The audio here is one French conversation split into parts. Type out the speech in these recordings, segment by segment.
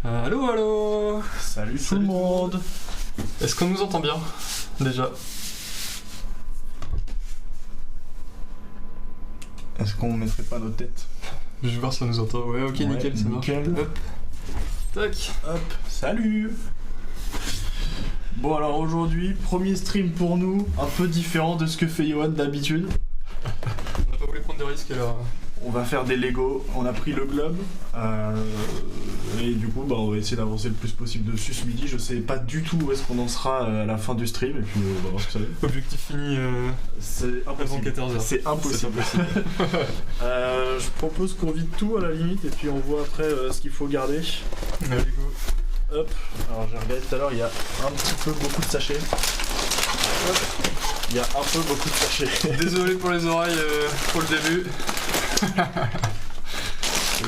Allô, allô. Salut tout le monde. Est-ce qu'on nous entend bien, déjà? Est-ce qu'on mettrait pas nos têtes? Je vais voir si on nous entend. Ouais, ok, nickel, ça marche. Hop. Tac. Hop, salut. Bon alors aujourd'hui, premier stream pour nous, un peu différent de ce que fait Johan d'habitude. On n'a pas voulu prendre de risques alors. On va faire des Lego, on a pris le globe, et du coup on va essayer d'avancer le plus possible dessus ce midi. Je sais pas du tout où est-ce qu'on en sera à la fin du stream, et puis on va voir ce que ça donne. Objectif fini c'est avant impossible. 14h. C'est impossible. Je propose qu'on vide tout à la limite, et puis on voit après ce qu'il faut garder. Allez, go. Hop, alors j'ai regardé tout à l'heure, il y a un petit peu beaucoup de sachets. Hop, il y a un peu beaucoup de sachets. Désolé pour les oreilles pour le début.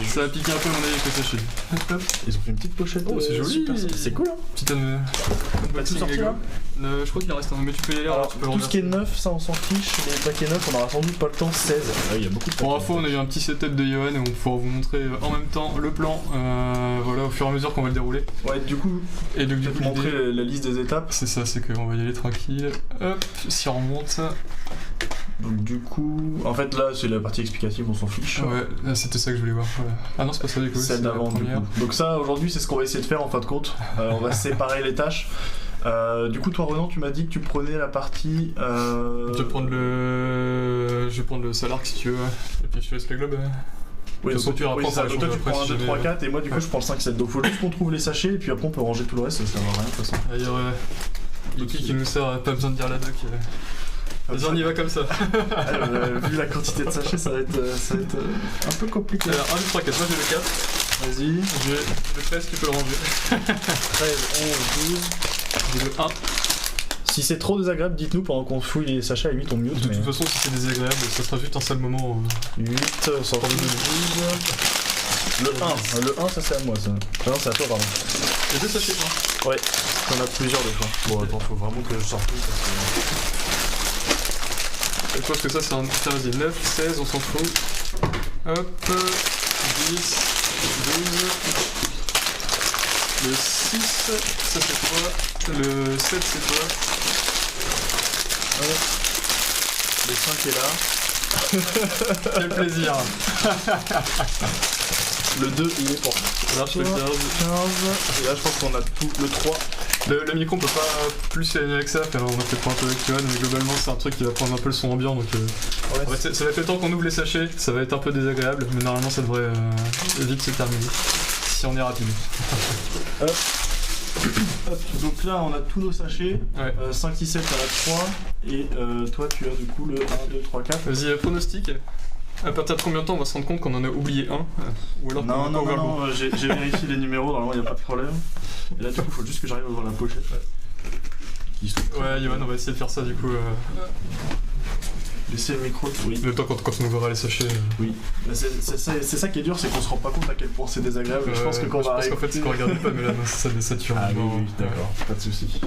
Ça a piqué un peu mon avis avec le sachet. Ils ont fait une petite pochette. Oh, c'est joli. Super, c'est cool hein. Petite T'as tout sorti là je crois qu'il en reste un, mais tu peux y aller. Alors, tu peux tout ce qui est neuf, ça on s'en fiche. Les paquets neufs, on aura sans doute pas le temps. 16. Ah, il y a beaucoup de paquets. Pour info, on a eu un petit setup de Johan et on pourra vous montrer en même temps le plan, voilà, au fur et à mesure qu'on va le dérouler. Ouais, du coup, et donc, du coup, montrer la liste des étapes. C'est ça, c'est qu'on va y aller tranquille. Hop, si on remonte. Donc du coup, en fait là c'est la partie explicative, on s'en fiche. Ouais, c'était ça que je voulais voir. Voilà. Ah non, c'est pas ça du coup. Celle d'avant du coup. Donc ça aujourd'hui c'est ce qu'on va essayer de faire en fin de compte. On va séparer les tâches. Du coup toi Renan tu m'as dit que tu prenais la partie... Je vais prendre le Salarc si tu veux. Et puis je te laisse le globe. Oui, donc toi tu prends 1, 2, 3, 4 et moi du coup je prends le 5, 7. Donc faut juste qu'on trouve les sachets et puis après on peut ranger tout le reste, ça sert à rien de toute façon. D'ailleurs, Iki qui nous sert, pas besoin de dire la doc. Vas-y, on y va comme ça. Vu la quantité de sachets, ça va être un peu compliqué. Alors 1, 2, 3, 4, moi j'ai le 4. Vas-y. J'ai le 13, tu peux le ranger. 13, 11, 12. J'ai le 1. Si c'est trop désagréable, dites-nous pendant qu'on fouille les sachets, à 8 on mute. De toute façon, si c'est désagréable, ça sera juste un seul moment. 8, sans 12. Le 1, ça c'est à moi ça. Ah non, c'est à toi, pardon. Il y a 2 sachets, hein. Ouais, t'en as plusieurs des fois. Bon, attends, faut vraiment que je sorte tout parce que... Je pense que ça c'est un... Putain, vas-y, 9, 16, on s'en fout. Hop, 10, 12... Le 6, ça c'est toi. Le 7 c'est toi. Hop. Le 5 est là. Quel plaisir. Le 2 il est pour Alors je fais 15. Et là je pense qu'on a tout. Le 3. Le micro on peut pas plus s'éloigner avec ça, on a peut-être pas un peu avec Johan, mais globalement c'est un truc qui va prendre un peu le son ambiant, donc ouais, en fait, ça va être le temps qu'on ouvre les sachets, ça va être un peu désagréable, mais normalement ça devrait vite se terminer, si on est rapide. Hop. Donc là on a tous nos sachets, ouais. 5, 6, 7, t'en as 3, et toi tu as du coup le 1, 2, 3, 4. Vas-y, pronostic. À partir de combien de temps on va se rendre compte qu'on en a oublié un? Ou alors non, j'ai vérifié les numéros, normalement il n'y a pas de problème. Et là du coup il faut juste que j'arrive à ouvrir la pochette. Ouais, Johan, on va essayer de faire ça du coup. Laissez le micro, oui. Le temps quand on ouvrira les sachets. Oui, c'est ça qui est dur, c'est qu'on se rend pas compte à quel point c'est désagréable. Je pense que quand on va arriver... Je pense qu'en fait c'est qu'on regarde pas, mais là non, ça désature. Ah oui, d'accord, pas de soucis.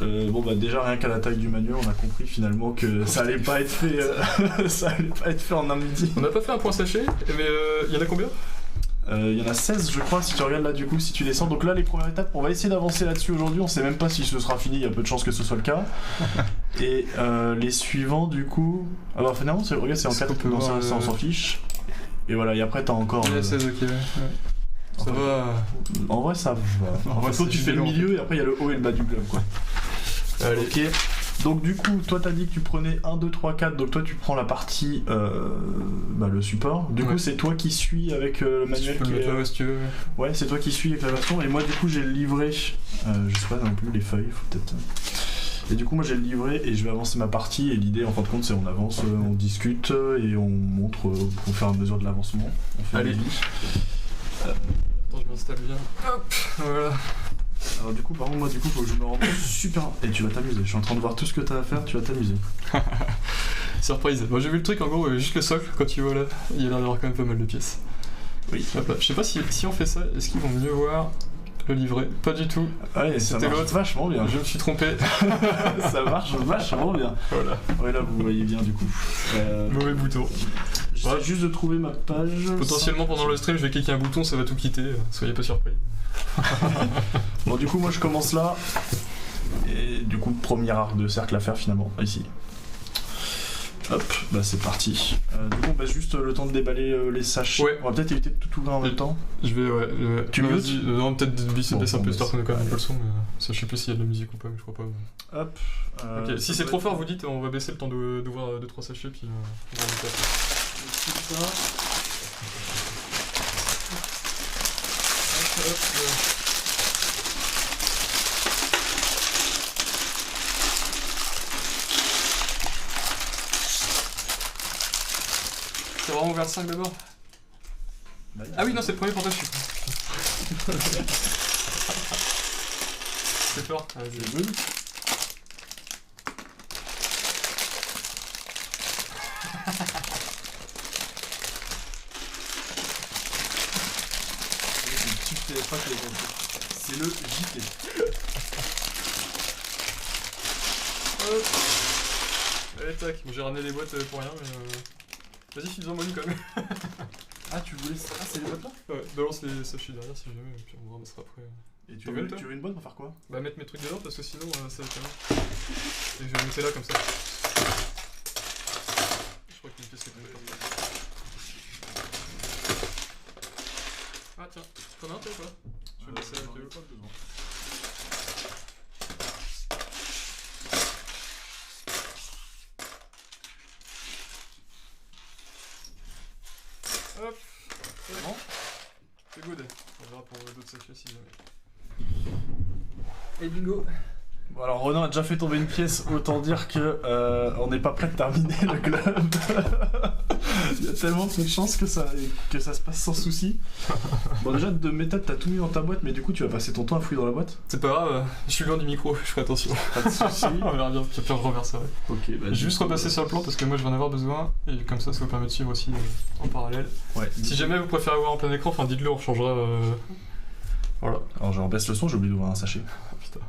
Bon bah déjà rien qu'à la taille du manuel on a compris finalement que ça allait pas être fait ça allait pas être fait en un midi. On n'a pas fait un point sachet, mais il y en a combien? Il y en a 16 je crois si tu regardes là du coup, si tu descends. Donc là les premières étapes, on va essayer d'avancer là-dessus aujourd'hui, on sait même pas si ce sera fini, il y a peu de chances que ce soit le cas. Et les suivants du coup... Ah bah finalement regarde c'est en 4, donc ça on s'en fiche. Et voilà, et après t'as encore... Il y a 16, ok, ouais. Ça va. En vrai ça va. En vrai toi tu fais le milieu et après il y a le haut et le bas du globe quoi. Allez. Ok. Donc du coup toi t'as dit que tu prenais 1, 2, 3, 4, donc toi tu prends la partie le support. Du coup c'est toi qui suis avec le manuel qui est... Ouais, si tu veux. Ouais, c'est toi qui suis avec la version et moi du coup j'ai le livret, je sais pas non plus les feuilles, faut peut-être... Et du coup moi j'ai le livret et je vais avancer ma partie et l'idée en fin de compte c'est on avance, on discute et on montre pour faire à mesure de l'avancement. On fait allez. Attends, je m'installe bien. Hop, voilà. Alors du coup par contre moi du coup faut que je me rende super... Et tu vas t'amuser, je suis en train de voir tout ce que t'as à faire, tu vas t'amuser. Surprise. Moi j'ai vu le truc en gros, juste le socle, quand tu vois là, il y a l'air d'avoir quand même pas mal de pièces. Oui. Hop là. Je sais pas si on fait ça, est-ce qu'ils vont mieux voir le livret? Pas du tout. Ouais, ça marche vachement bien. Je me suis trompé. Ça marche vachement bien. Voilà. Ouais là vous voyez bien du coup. Mauvais bouton. J'essaie Ouais. juste de trouver ma page. Potentiellement pendant le stream, je vais cliquer un bouton, ça va tout quitter, soyez pas surpris. Bon, du coup, moi je commence là. Et du coup, premier arc de cercle à faire finalement, ici. Hop, bah c'est parti. Du coup, on passe juste le temps de déballer les sachets. Ouais. On va peut-être éviter de tout ouvrir en même temps. Je vais, ouais. Tu mutes vas-y, non, peut-être baisser Bon, un peu, bah, histoire qu'on ait quand même un peu le allez. son, mais ça, je sais plus s'il y a de la musique ou pas, mais je crois pas. Hop. Ok, si ça c'est doit trop être- fort, vous dites, on va baisser le temps d'ouvrir 2-3 sachets, puis on va remonter après. C'est ça. Hop. C'est vraiment ouvert le 5 d'abord? Ah oui, non, c'est le premier portage. C'est fort. Ah, vas-y. C'est good. C'est le JT. Hop. Allez, tac. Bon, j'ai ramené les boîtes pour rien, mais. Vas-y, file-en moi une quand même. Ah, tu voulais ça? Ah, c'est les boîtes là? Ouais, balance les sachets derrière si jamais, et puis on ramassera après. Et tu T'en veux, veux, toi tu veux une boîte pour faire quoi? Bah, mettre mes trucs dedans parce que sinon ça va être bien. Et je vais monter là comme ça. Je crois qu'il y a une pièce qui est tombée. Ah, tiens, t'en as un toi ou pas? Je vais le laisser là avec eux. Hop, c'est bon. C'est good. On verra pour d'autres sachets si jamais. Et bingo. Bon, alors Ronan a déjà fait tomber une pièce, autant dire que on n'est pas prêt de terminer le club. Il y a tellement peu de chances que ça se passe sans souci. Bon, déjà de méthode, t'as tout mis dans ta boîte, mais du coup tu vas passer ton temps à fouiller dans la boîte. C'est pas grave, je suis loin du micro, je ferai attention. Pas de souci. On verra bien, puis après je renverserai. Ok, bah. Je vais juste repasser sur le plan parce que moi je vais en avoir besoin et comme ça vous permet de suivre aussi en parallèle. Ouais. Si jamais vous préférez voir en plein écran, enfin dites-le, on changera. Voilà. Alors je rebaisse le son, j'ai oublié d'ouvrir un sachet. Ah, putain.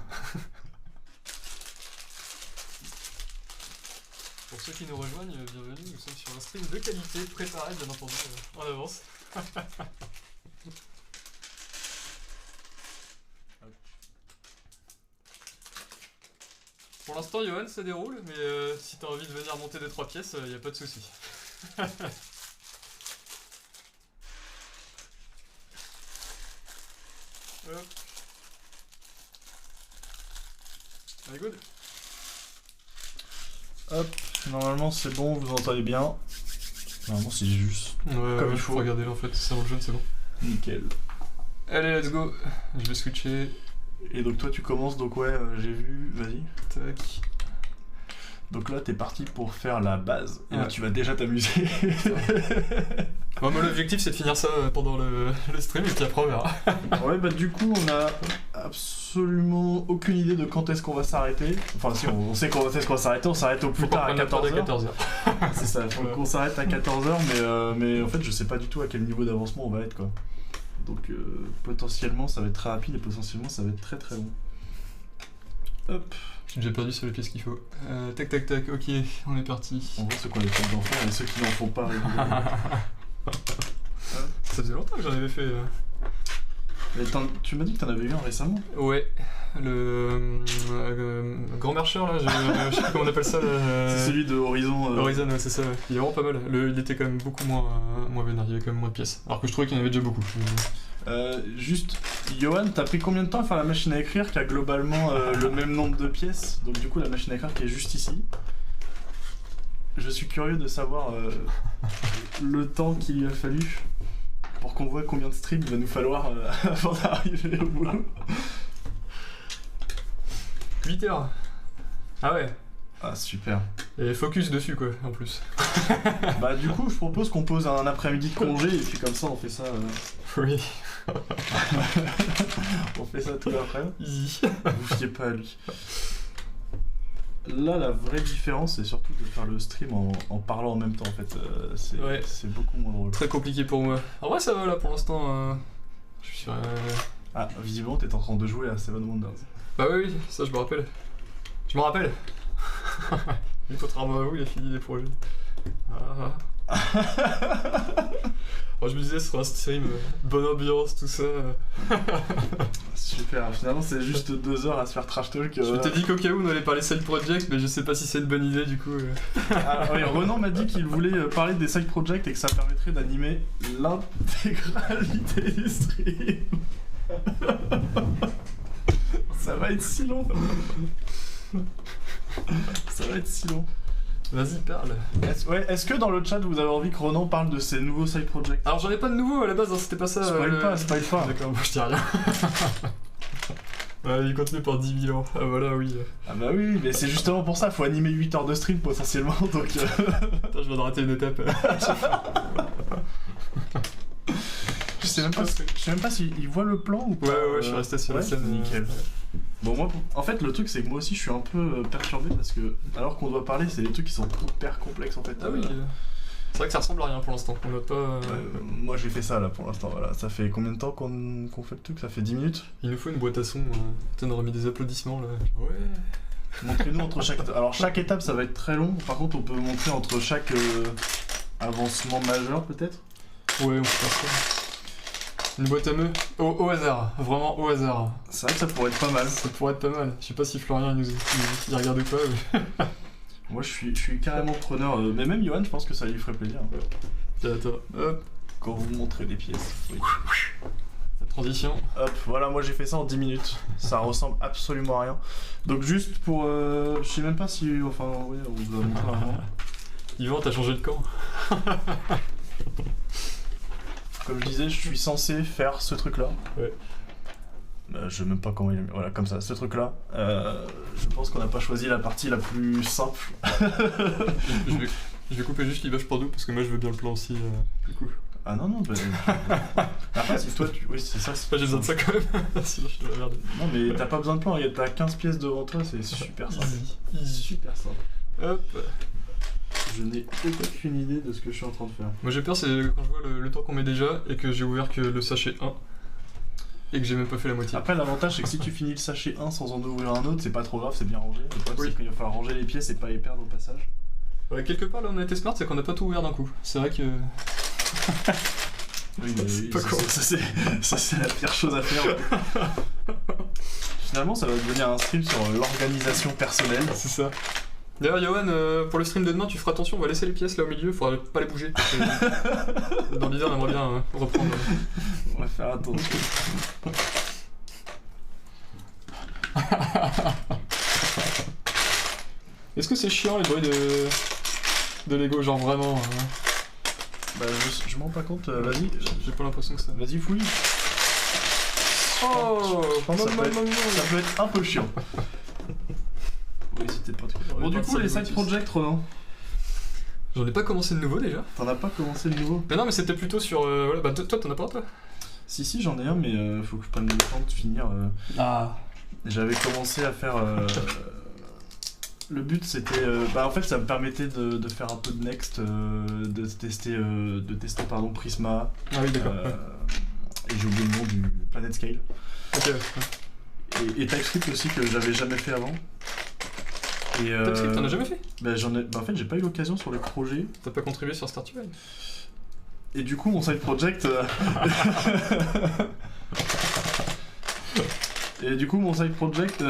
Pour ceux qui nous rejoignent, bienvenue, nous sommes sur un stream de qualité, préparé bien entendu en avance. Pour l'instant, Johan, ça déroule, mais si t'as envie de venir monter 2-3 pièces, y a pas de souci. Hop. Allez, good. Hop, normalement c'est bon, vous entendez bien. Normalement c'est juste. Ouais, Comme il il faut. faut regarder là en fait, ça roule jaune, c'est bon. Nickel. Allez, let's go. Je vais switcher. Et donc toi tu commences, donc ouais, j'ai vu, vas-y. Tac. Donc là t'es parti pour faire la base. Et là Ouais. tu vas déjà t'amuser. Bon, moi l'objectif c'est de finir ça pendant le stream et puis après on verra. Ouais, bah du coup on a absolument aucune idée de quand est-ce qu'on va s'arrêter. Enfin si, on sait quand est-ce qu'on va s'arrêter, on s'arrête au plus tard à 14h. 14h. C'est ça, faut qu'on s'arrête à 14h, mais en fait je sais pas du tout à quel niveau d'avancement on va être quoi. Donc potentiellement ça va être très rapide et potentiellement ça va être très très long. Hop, J'ai déjà perdu sur les pièces qu'il faut. Tac tac tac, ok, on est parti. on voit ceux qui ont les têtes d'enfants et ceux qui n'en font pas régulièrement. Ça faisait longtemps que j'en avais fait. Mais tu m'as dit que t'en avais eu un récemment. Ouais, le grand marcheur là, je sais plus comment on appelle ça. C'est celui de Horizon. Horizon, ouais, c'est ça. Ouais. Il est vraiment pas mal. Il était quand même beaucoup moins vénère, il y avait quand même moins de pièces. Alors que je trouvais qu'il y en avait déjà beaucoup. Juste, Johan, t'as pris combien de temps à faire la machine à écrire qui a globalement le même nombre de pièces? Donc du coup la machine à écrire qui est juste ici. Je suis curieux de savoir le temps qu'il lui a fallu pour qu'on voit combien de streams il va nous falloir avant d'arriver au bout. 8 heures. Ah ouais. Ah super. Et focus dessus quoi, en plus. Bah du coup je propose qu'on pose un après-midi de congé et puis comme ça on fait ça. Oui. On fait ça tout l'après. Easy. Vous fiez pas à lui. Là, la vraie différence, c'est surtout de faire le stream en parlant en même temps, en fait. Ouais. C'est beaucoup moins drôle. Très compliqué pour moi. En vrai, ça va là pour l'instant. Je suis. Ah, visiblement, t'es en train de jouer à Seven Wonders. Bah oui, oui, ça je me rappelle. Je me rappelle. Lui, contrairement à vous, il a fini des projets. Ah. Alors, je me disais, ce sera un stream, bonne ambiance, tout ça. Super, finalement c'est juste 2 heures à se faire trash talk. Je t'ai dit qu'au cas où on allait parler side project, mais je sais pas si c'est une bonne idée du coup. Ah, oui, Renan m'a dit qu'il voulait parler des side projects et que ça permettrait d'animer l'intégralité du stream. Ça va être si long. Ça va être si long. Vas-y, parle. Est-ce que dans le chat vous avez envie que Renan parle de ses nouveaux side projects? Alors j'en ai pas de nouveau à la base, hein, c'était pas ça. Spoil pas. D'accord, moi je dis rien. Ouais, il continue par 10 000 ans. Ah voilà, oui. Ah bah oui, mais c'est justement pour ça, faut animer 8 heures de stream potentiellement, donc... Putain, je viens de rater une étape. Je sais même pas s'il voit le plan ou pas. Ouais, je suis resté sur la scène. Nickel. Bon, moi, en fait, le truc, c'est que moi aussi, je suis un peu perturbé parce que, alors qu'on doit parler, c'est des trucs qui sont hyper complexes en fait. Ah oui. C'est vrai que ça ressemble à rien pour l'instant. On n'a pas. Moi, j'ai fait ça là pour l'instant. Voilà. Ça fait combien de temps qu'on fait le truc? Ça fait 10 minutes. Il nous faut une boîte à son. Putain, on aurait mis des applaudissements là. Ouais. Montrez-nous entre chaque. Alors, chaque étape, ça va être très long. Par contre, on peut montrer entre chaque avancement majeur, peut-être. Ouais, on peut faire ça. Une boîte à meux au hasard, vraiment au hasard. C'est vrai que ça pourrait être pas mal. Ça pourrait être pas mal. Je sais pas si Florian il regarde ou pas. Mais... Moi je suis carrément preneur, mais même Johan je pense que ça lui ferait plaisir. Attends, hop. Quand vous montrez les pièces. Oui. La transition. Hop, voilà, moi j'ai fait ça en 10 minutes. Ça ressemble absolument à rien. Donc juste pour... je sais même pas si... Enfin, oui, on vous a montré avant. Yvan, t'as changé de camp. Comme je disais, je suis censé faire ce truc-là. Ouais. Je sais même pas comment il est mis. Voilà, comme ça, ce truc-là. Je pense qu'on n'a pas choisi la partie la plus simple. je vais couper juste l'image pour nous parce que moi je veux bien le plan aussi. Du coup. Ah non, bah... Après, si toi, oui, c'est ça. J'ai besoin de ça quand même. Sinon je suis dans la merde. Non, mais t'as pas besoin de plan. T'as 15 pièces devant toi, c'est super simple. Easy. Super simple. Hop. Je n'ai aucune idée de ce que je suis en train de faire. Moi j'ai peur, c'est quand je vois le temps qu'on met déjà et que j'ai ouvert que le sachet 1 et que j'ai même pas fait la moitié. Après, l'avantage c'est que si tu finis le sachet 1 sans en ouvrir un autre, c'est pas trop grave, c'est bien rangé. Le problème c'est qu'il va falloir ranger les pièces et pas les perdre au passage. Ouais, quelque part là on a été smart, c'est qu'on a pas tout ouvert d'un coup. C'est vrai que. Oui, mais ça c'est la pire chose à faire. Finalement, ça va devenir un stream sur l'organisation personnelle. C'est ça. D'ailleurs, Johan, pour le stream de demain, tu feras attention, on va laisser les pièces là au milieu, faudra pas les bouger. Dans l'idée, on aimerait bien reprendre. On va faire attention. Est-ce que c'est chiant les bruits de Lego, genre vraiment Bah, je m'en rends pas compte, vas-y. J'ai pas l'impression que ça. Vas-y, fouille. Oh, ça peut être un peu chiant. Oui, c'était pas trop. Bon, du coup, les side projects, Ronan. J'en ai pas commencé de nouveau déjà. T'en as pas commencé de nouveau? Mais non, mais c'était plutôt sur. Voilà, bah toi, t'en as pas, toi? Si, j'en ai un, mais faut que je prenne le temps de finir. Ah. J'avais commencé à faire. Le but, c'était. En fait, ça me permettait de faire un peu de Next, de tester Prisma. Ah oui, d'accord. Et j'ai oublié le nom du Planet Scale. Ok. Et TypeScript aussi, que j'avais jamais fait avant. TypeScript, t'en as jamais fait? En fait, j'ai pas eu l'occasion sur le projet. T'as pas contribué sur Startup? Et du coup, mon side project.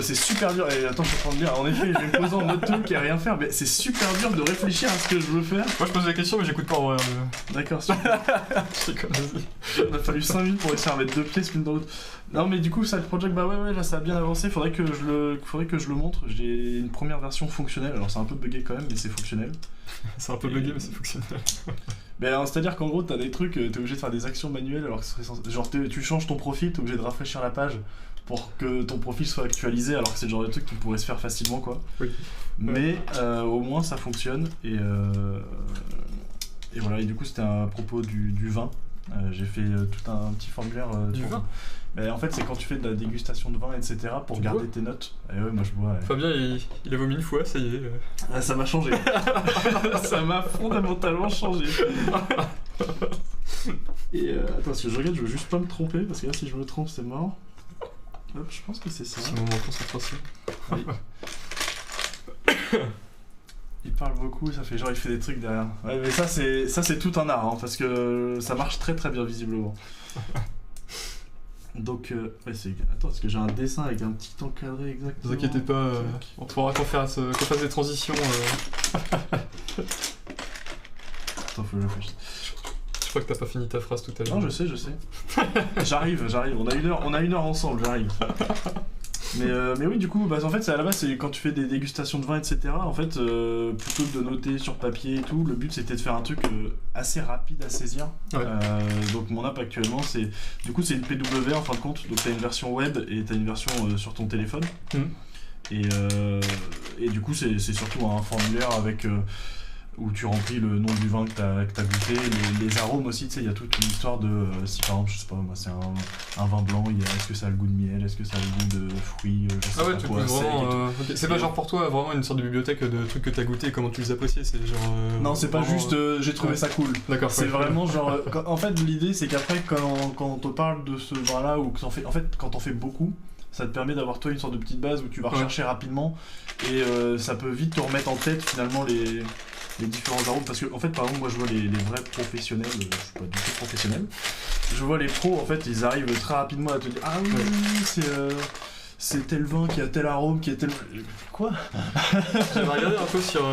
C'est super dur. Et attends, je suis en train de dire, en effet, je vais me poser en mode talk et rien faire, mais c'est super dur de réfléchir à ce que je veux faire. Moi, je pose la question, mais j'écoute pas en vrai. D'accord, super. Je sais quoi, vas-y. Il a fallu 5 minutes pour essayer de mettre 2 pièces l'une dans l'autre. Non, mais du coup, side project, ouais, là ça a bien avancé. Faudrait que je le montre. J'ai une première version fonctionnelle. Alors, c'est un peu buggé quand même, mais c'est fonctionnel. C'est un peu buggé, mais c'est fonctionnel. Mais alors, c'est-à-dire qu'en gros, t'as des trucs, t'es obligé de faire des actions manuelles alors que ce serait censé... Genre, tu changes ton profil, t'es obligé de rafraîchir la page pour que ton profil soit actualisé, alors que c'est le genre de truc qui pourrait se faire facilement, quoi. Oui. Mais au moins, ça fonctionne. Et voilà, et du coup, c'était à propos du vin. J'ai fait tout un petit formulaire. Du vin? Mais en fait, c'est quand tu fais de la dégustation de vin, etc., pour garder tes notes. Et ouais, moi je bois. Ouais. Fabien, il a vomi une fois, ça y est. Ah, ça m'a changé. Ça m'a fondamentalement changé. Et attends, parce que je regarde, je veux juste pas me tromper, parce que là, si je me trompe, c'est mort. Hop, je pense que c'est ça. C'est le moment de concentration. Oui. Il parle beaucoup, ça fait genre il fait des trucs derrière. Ouais, mais ça c'est tout un art, hein, parce que ça marche très très bien visiblement. Donc, ouais, attends, parce que j'ai un dessin avec un petit encadré exactement. Ne vous inquiétez pas, on pourra qu'on fasse des transitions. Attends, faut que je réfléchisse. Je crois que t'as pas fini ta phrase tout à l'heure. Non, je sais. J'arrive. On a une heure ensemble, j'arrive. Mais oui, du coup, bah, en fait, à la base, c'est quand tu fais des dégustations de vin, etc. En fait, plutôt que de noter sur papier et tout, le but c'était de faire un truc assez rapide à saisir. Ouais. Donc mon app actuellement, c'est une PW en fin de compte. Donc t'as une version web et t'as une version sur ton téléphone. Et du coup, c'est surtout un formulaire avec où tu remplis le nom du vin que t'as goûté, les arômes aussi, tu sais, il y a toute une histoire de si par exemple, je sais pas, moi c'est un vin blanc, est-ce que ça a le goût de miel, est-ce que ça a le goût de fruits, je sais pas tu quoi, pousses vraiment. Okay. C'est pas genre pour toi vraiment une sorte de bibliothèque de trucs que t'as goûté et comment tu les apprécies, c'est genre. Non, c'est pas juste j'ai trouvé ça cool. D'accord. C'est vraiment genre. En fait, l'idée c'est qu'après, quand on te parle de ce vin-là, ou quand t'en fais beaucoup, ça te permet d'avoir toi une sorte de petite base où tu vas rechercher rapidement et ça peut vite te remettre en tête finalement les différents arômes, parce que en fait par exemple moi je vois les vrais professionnels, je suis pas du tout professionnel, je vois les pros en fait ils arrivent très rapidement à te dire ah oui c'est tel vin qui a tel arôme, qui a tel... Quoi? J'avais regardé un peu sur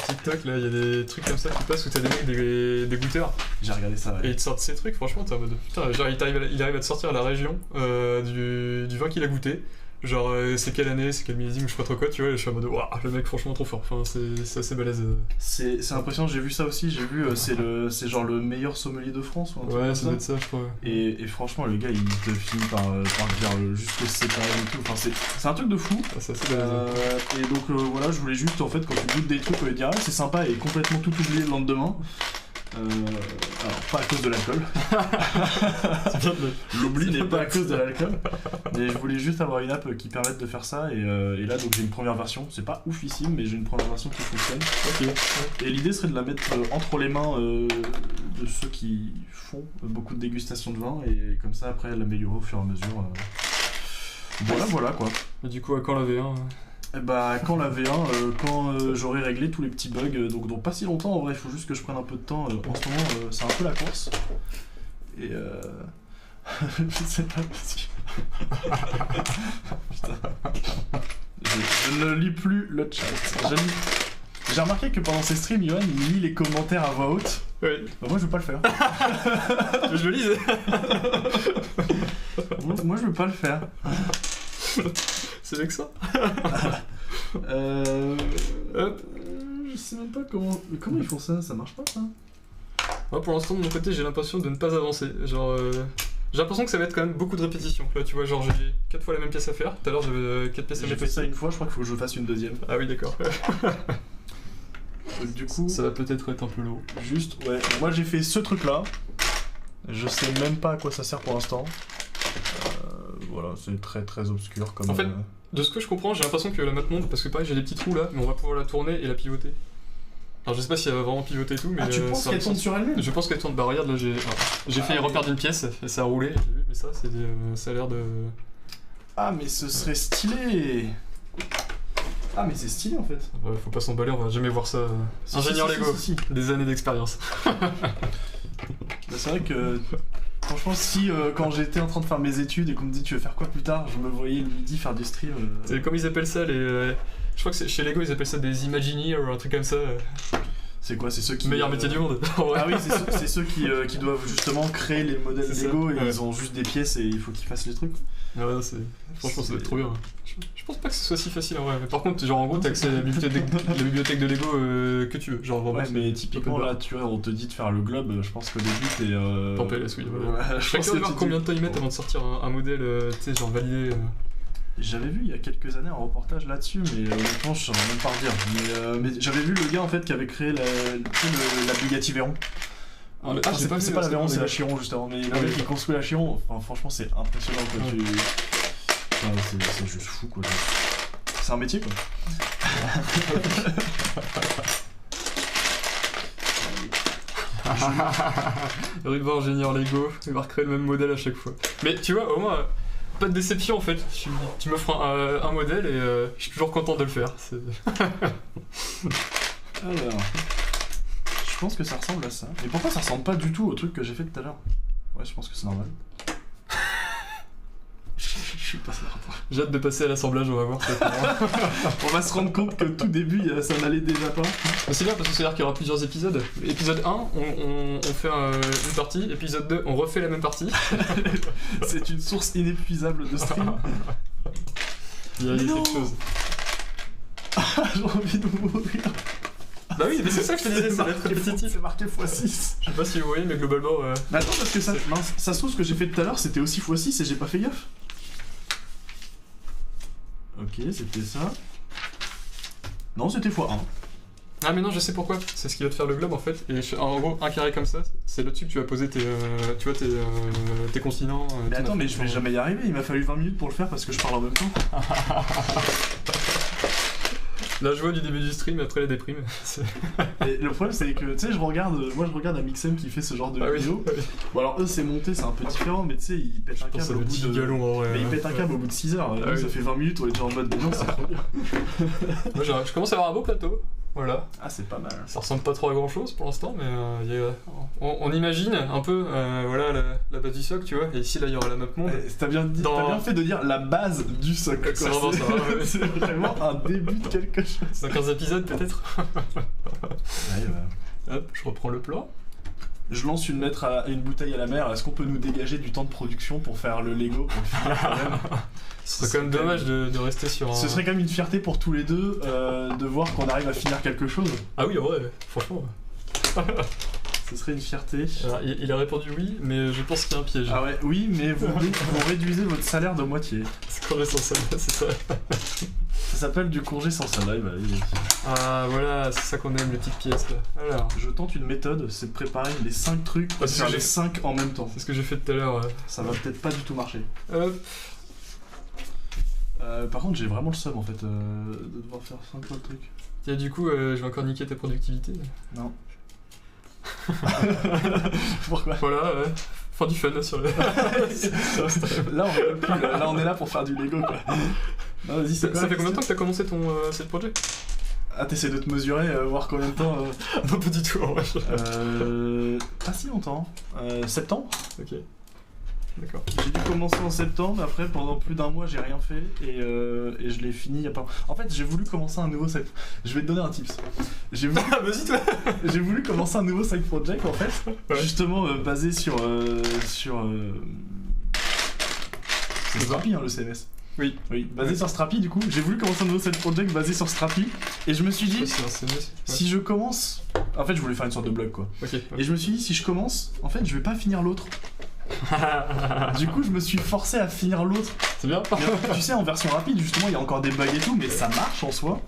TikTok, là il y a des trucs comme ça qui passent où t'as des mecs, des goûteurs. J'ai regardé ça, ouais. Et ils te sortent ces trucs, franchement t'es en mode putain, genre il arrive à te sortir la région du vin qu'il a goûté. Genre c'est quelle année, c'est quel millésime, je sais pas trop quoi, tu vois, et je suis en mode waouh, le mec franchement trop fort, enfin c'est assez balèze. C'est impressionnant, j'ai vu ça aussi, c'est genre le meilleur sommelier de France ou un truc ouais, comme ça doit être ça, je crois. Et franchement le gars il te finit par dire juste le cépage et tout, enfin c'est un truc de fou. Ah, c'est assez balèze. Et donc voilà, je voulais juste en fait quand tu goûtes des trucs, on va dire ah, c'est sympa et complètement tout oublié le lendemain. Alors pas à cause de l'alcool. L'oubli n'est pas à cause de l'alcool. Mais je voulais juste avoir une app qui permette de faire ça et là donc j'ai une première version. C'est pas oufissime mais j'ai une première version qui fonctionne. Ok. Et l'idée serait de la mettre entre les mains de ceux qui font beaucoup de dégustation de vin et comme ça après l'améliorer au fur et à mesure. Voilà quoi. Et du coup à quand la V1 Bah quand la V1, quand j'aurai réglé tous les petits bugs, donc dans pas si longtemps en vrai, il faut juste que je prenne un peu de temps, en ce moment c'est un peu la course. Et je sais pas parce que... Putain. Je ne lis plus le chat. J'ai remarqué que pendant ces streams, Yoann il lit les commentaires à voix haute. Oui. Bah moi je veux pas le faire. Je le lisais. Moi je veux pas le faire. C'est vexant. Je sais même pas comment ils font ça, ça marche pas ça. Moi pour l'instant de mon côté j'ai l'impression de ne pas avancer. Genre j'ai l'impression que ça va être quand même beaucoup de répétitions. Là tu vois genre j'ai 4 fois la même pièce à faire. Tout à l'heure j'avais 4 pièces à J'ai mettre. fait ça une fois, je crois qu'il faut que je fasse une deuxième. Ah oui d'accord. Donc, du coup ça va peut-être être un peu lourd. Juste ouais, moi j'ai fait ce truc là. Je sais même pas à quoi ça sert pour l'instant. Voilà, c'est très très obscur comme... En fait, de ce que je comprends, j'ai l'impression que la map monde, parce que pareil j'ai des petits trous là, mais on va pouvoir la tourner et la pivoter. Alors je sais pas si elle va vraiment pivoter et tout, mais... Ah tu penses qu'elle tourne sur elle-même? Je pense qu'elle tourne, bah regarde là j'ai fait repère d'une pièce et ça a roulé, j'ai vu, mais ça a l'air de... Ah mais ce serait stylé. Ah mais c'est stylé en fait. Ouais, faut pas s'emballer, on va jamais voir ça. Ingénieur Lego, des années d'expérience. Bah, c'est vrai que... Franchement, si quand j'étais en train de faire mes études et qu'on me dit tu veux faire quoi plus tard, je me voyais le midi faire du stream. C'est comme ils appellent ça les. Je crois que chez Lego ils appellent ça des Imagineers ou un truc comme ça. C'est quoi? C'est ceux qui. Meilleur métier du monde. Ah oui, c'est ceux qui doivent justement créer les modèles Lego et ils ont juste des pièces et il faut qu'ils fassent les trucs. Ah ouais, franchement ça doit être trop bien. Je pense pas que ce soit si facile en vrai. Mais par contre, genre en gros, t'as accès à la bibliothèque de Lego que tu veux. Genre vraiment. Ouais, mais typiquement là, tu vois, on te dit de faire le globe. Je pense qu'au début, t'es. T'en PLS, oui. Ouais, je pense que voir combien de temps ils mettent avant de sortir un modèle, tu sais, genre validé. J'avais vu il y a quelques années un reportage là-dessus, mais honnêtement, je saurais même pas redire. Mais j'avais vu le gars en fait qui avait créé la Bugatti Veyron. C'est pas la Veyron, c'est la Chiron justement. Mais le mec qui construit la Chiron, enfin, franchement, c'est impressionnant quoi. C'est juste fou quoi. C'est un métier quoi. Ruban ingénieur Lego, il va recréer le même modèle à chaque fois. Mais tu vois, au moins, pas de déception en fait. Tu m'offres un modèle et je suis toujours content de le faire. Alors, je pense que ça ressemble à ça. Mais pourquoi ça ressemble pas du tout au truc que j'ai fait tout à l'heure? Ouais, je pense que c'est normal. Je suis pas certain. J'ai hâte de passer à l'assemblage, on va voir. On va se rendre compte que tout début, ça n'allait déjà pas. Mais c'est bien parce que c'est-à-dire qu'il y aura plusieurs épisodes. Épisode 1, on fait une partie. Épisode 2, on refait la même partie. C'est une source inépuisable de stream. Il y a quelque chose. J'ai envie de mourir. Bah oui, mais c'est ça que je te disais, ça va être répétitif. C'est marqué x6. Je sais pas si vous voyez, mais globalement... Mais attends, parce que ça se trouve, ce que j'ai fait tout à l'heure, c'était aussi x6 et j'ai pas fait gaffe. Ok, c'était ça. Non, c'était x1. Ah mais non, je sais pourquoi. C'est ce qui va te faire le globe en fait. Et en gros, un carré comme ça, c'est là-dessus que tu vas poser tes continents. Mais attends, mais je vais jamais y arriver. Il m'a fallu 20 minutes pour le faire parce que je parle en même temps. La joie du début du stream après la déprime. Et le problème c'est que tu sais, je regarde Amixem qui fait ce genre de vidéo. Oui. Bon alors eux c'est monté, c'est un peu différent, mais tu sais, il pète un câble au bout de... galons, en vrai, mais il pète un câble au bout de 6 heures. Nous, ça fait 20 minutes, on est déjà en mode non, c'est trop bien. Moi je commence à avoir un beau plateau. Voilà. Ah, c'est pas mal. Ça ressemble pas trop à grand chose pour l'instant, mais on imagine un peu voilà, la base du socle, tu vois. Et ici, là, il y aura la map monde. T'as bien fait de dire la base du socle. C'est vraiment ça. Ouais. C'est vraiment un début de quelque chose. Dans 15 épisodes, peut-être. Ouais, bah. Hop, je reprends le plan. Je lance une lettre à une bouteille à la mer. Est-ce qu'on peut nous dégager du temps de production pour faire le Lego pour le finir quand même? Ce serait quand même dommage de rester sur un... Ce serait quand même une fierté pour tous les deux de voir qu'on arrive à finir quelque chose. Ah oui, ouais, franchement. Ce serait une fierté. Alors, il a répondu oui, mais je pense qu'il y a un piège. Ah ouais, oui, mais vous réduisez votre salaire de moitié. C'est congé sans salaire, c'est ça. Ça s'appelle du congé sans salaire, bah, Ah voilà, c'est ça qu'on aime, les petites pièces là. Alors. Je tente une méthode, c'est de préparer les 5 trucs, Ah, faire les 5 en même temps. C'est ce que j'ai fait tout à l'heure. Ça va peut-être pas du tout marcher. Hop. Par contre, j'ai vraiment le seum en fait de devoir faire 5 fois le truc. Et du coup, je vais encore niquer ta productivité. Non. Pourquoi? Voilà, fin du fun sur le. Là, on rigole plus, là, on est là pour faire du Lego quoi. Non, vas-y, ça fait combien de temps que t'as commencé ton cette projet? Ah, t'essaies de te mesurer, voir combien de temps Non, pas du tout en vrai. Pas si longtemps. Septembre. Ok. D'accord. J'ai dû commencer en septembre, après pendant plus d'un mois j'ai rien fait et je l'ai fini il y a pas... En fait j'ai voulu commencer un nouveau side... Je vais te donner un tips. Vas-y toi. J'ai voulu commencer un nouveau side project en fait, justement basé sur c'est Strapi hein, le CMS. Oui. Basé sur Strapi du coup. J'ai voulu commencer un nouveau side project basé sur Strapi et je me suis dit si je commence... En fait je voulais faire une sorte de blog quoi. Okay. Et je me suis dit si je commence, en fait je vais pas finir l'autre. Du coup, je me suis forcé à finir l'autre. C'est bien. Tu sais, en version rapide, justement, il y a encore des bugs et tout, mais ça marche en soi.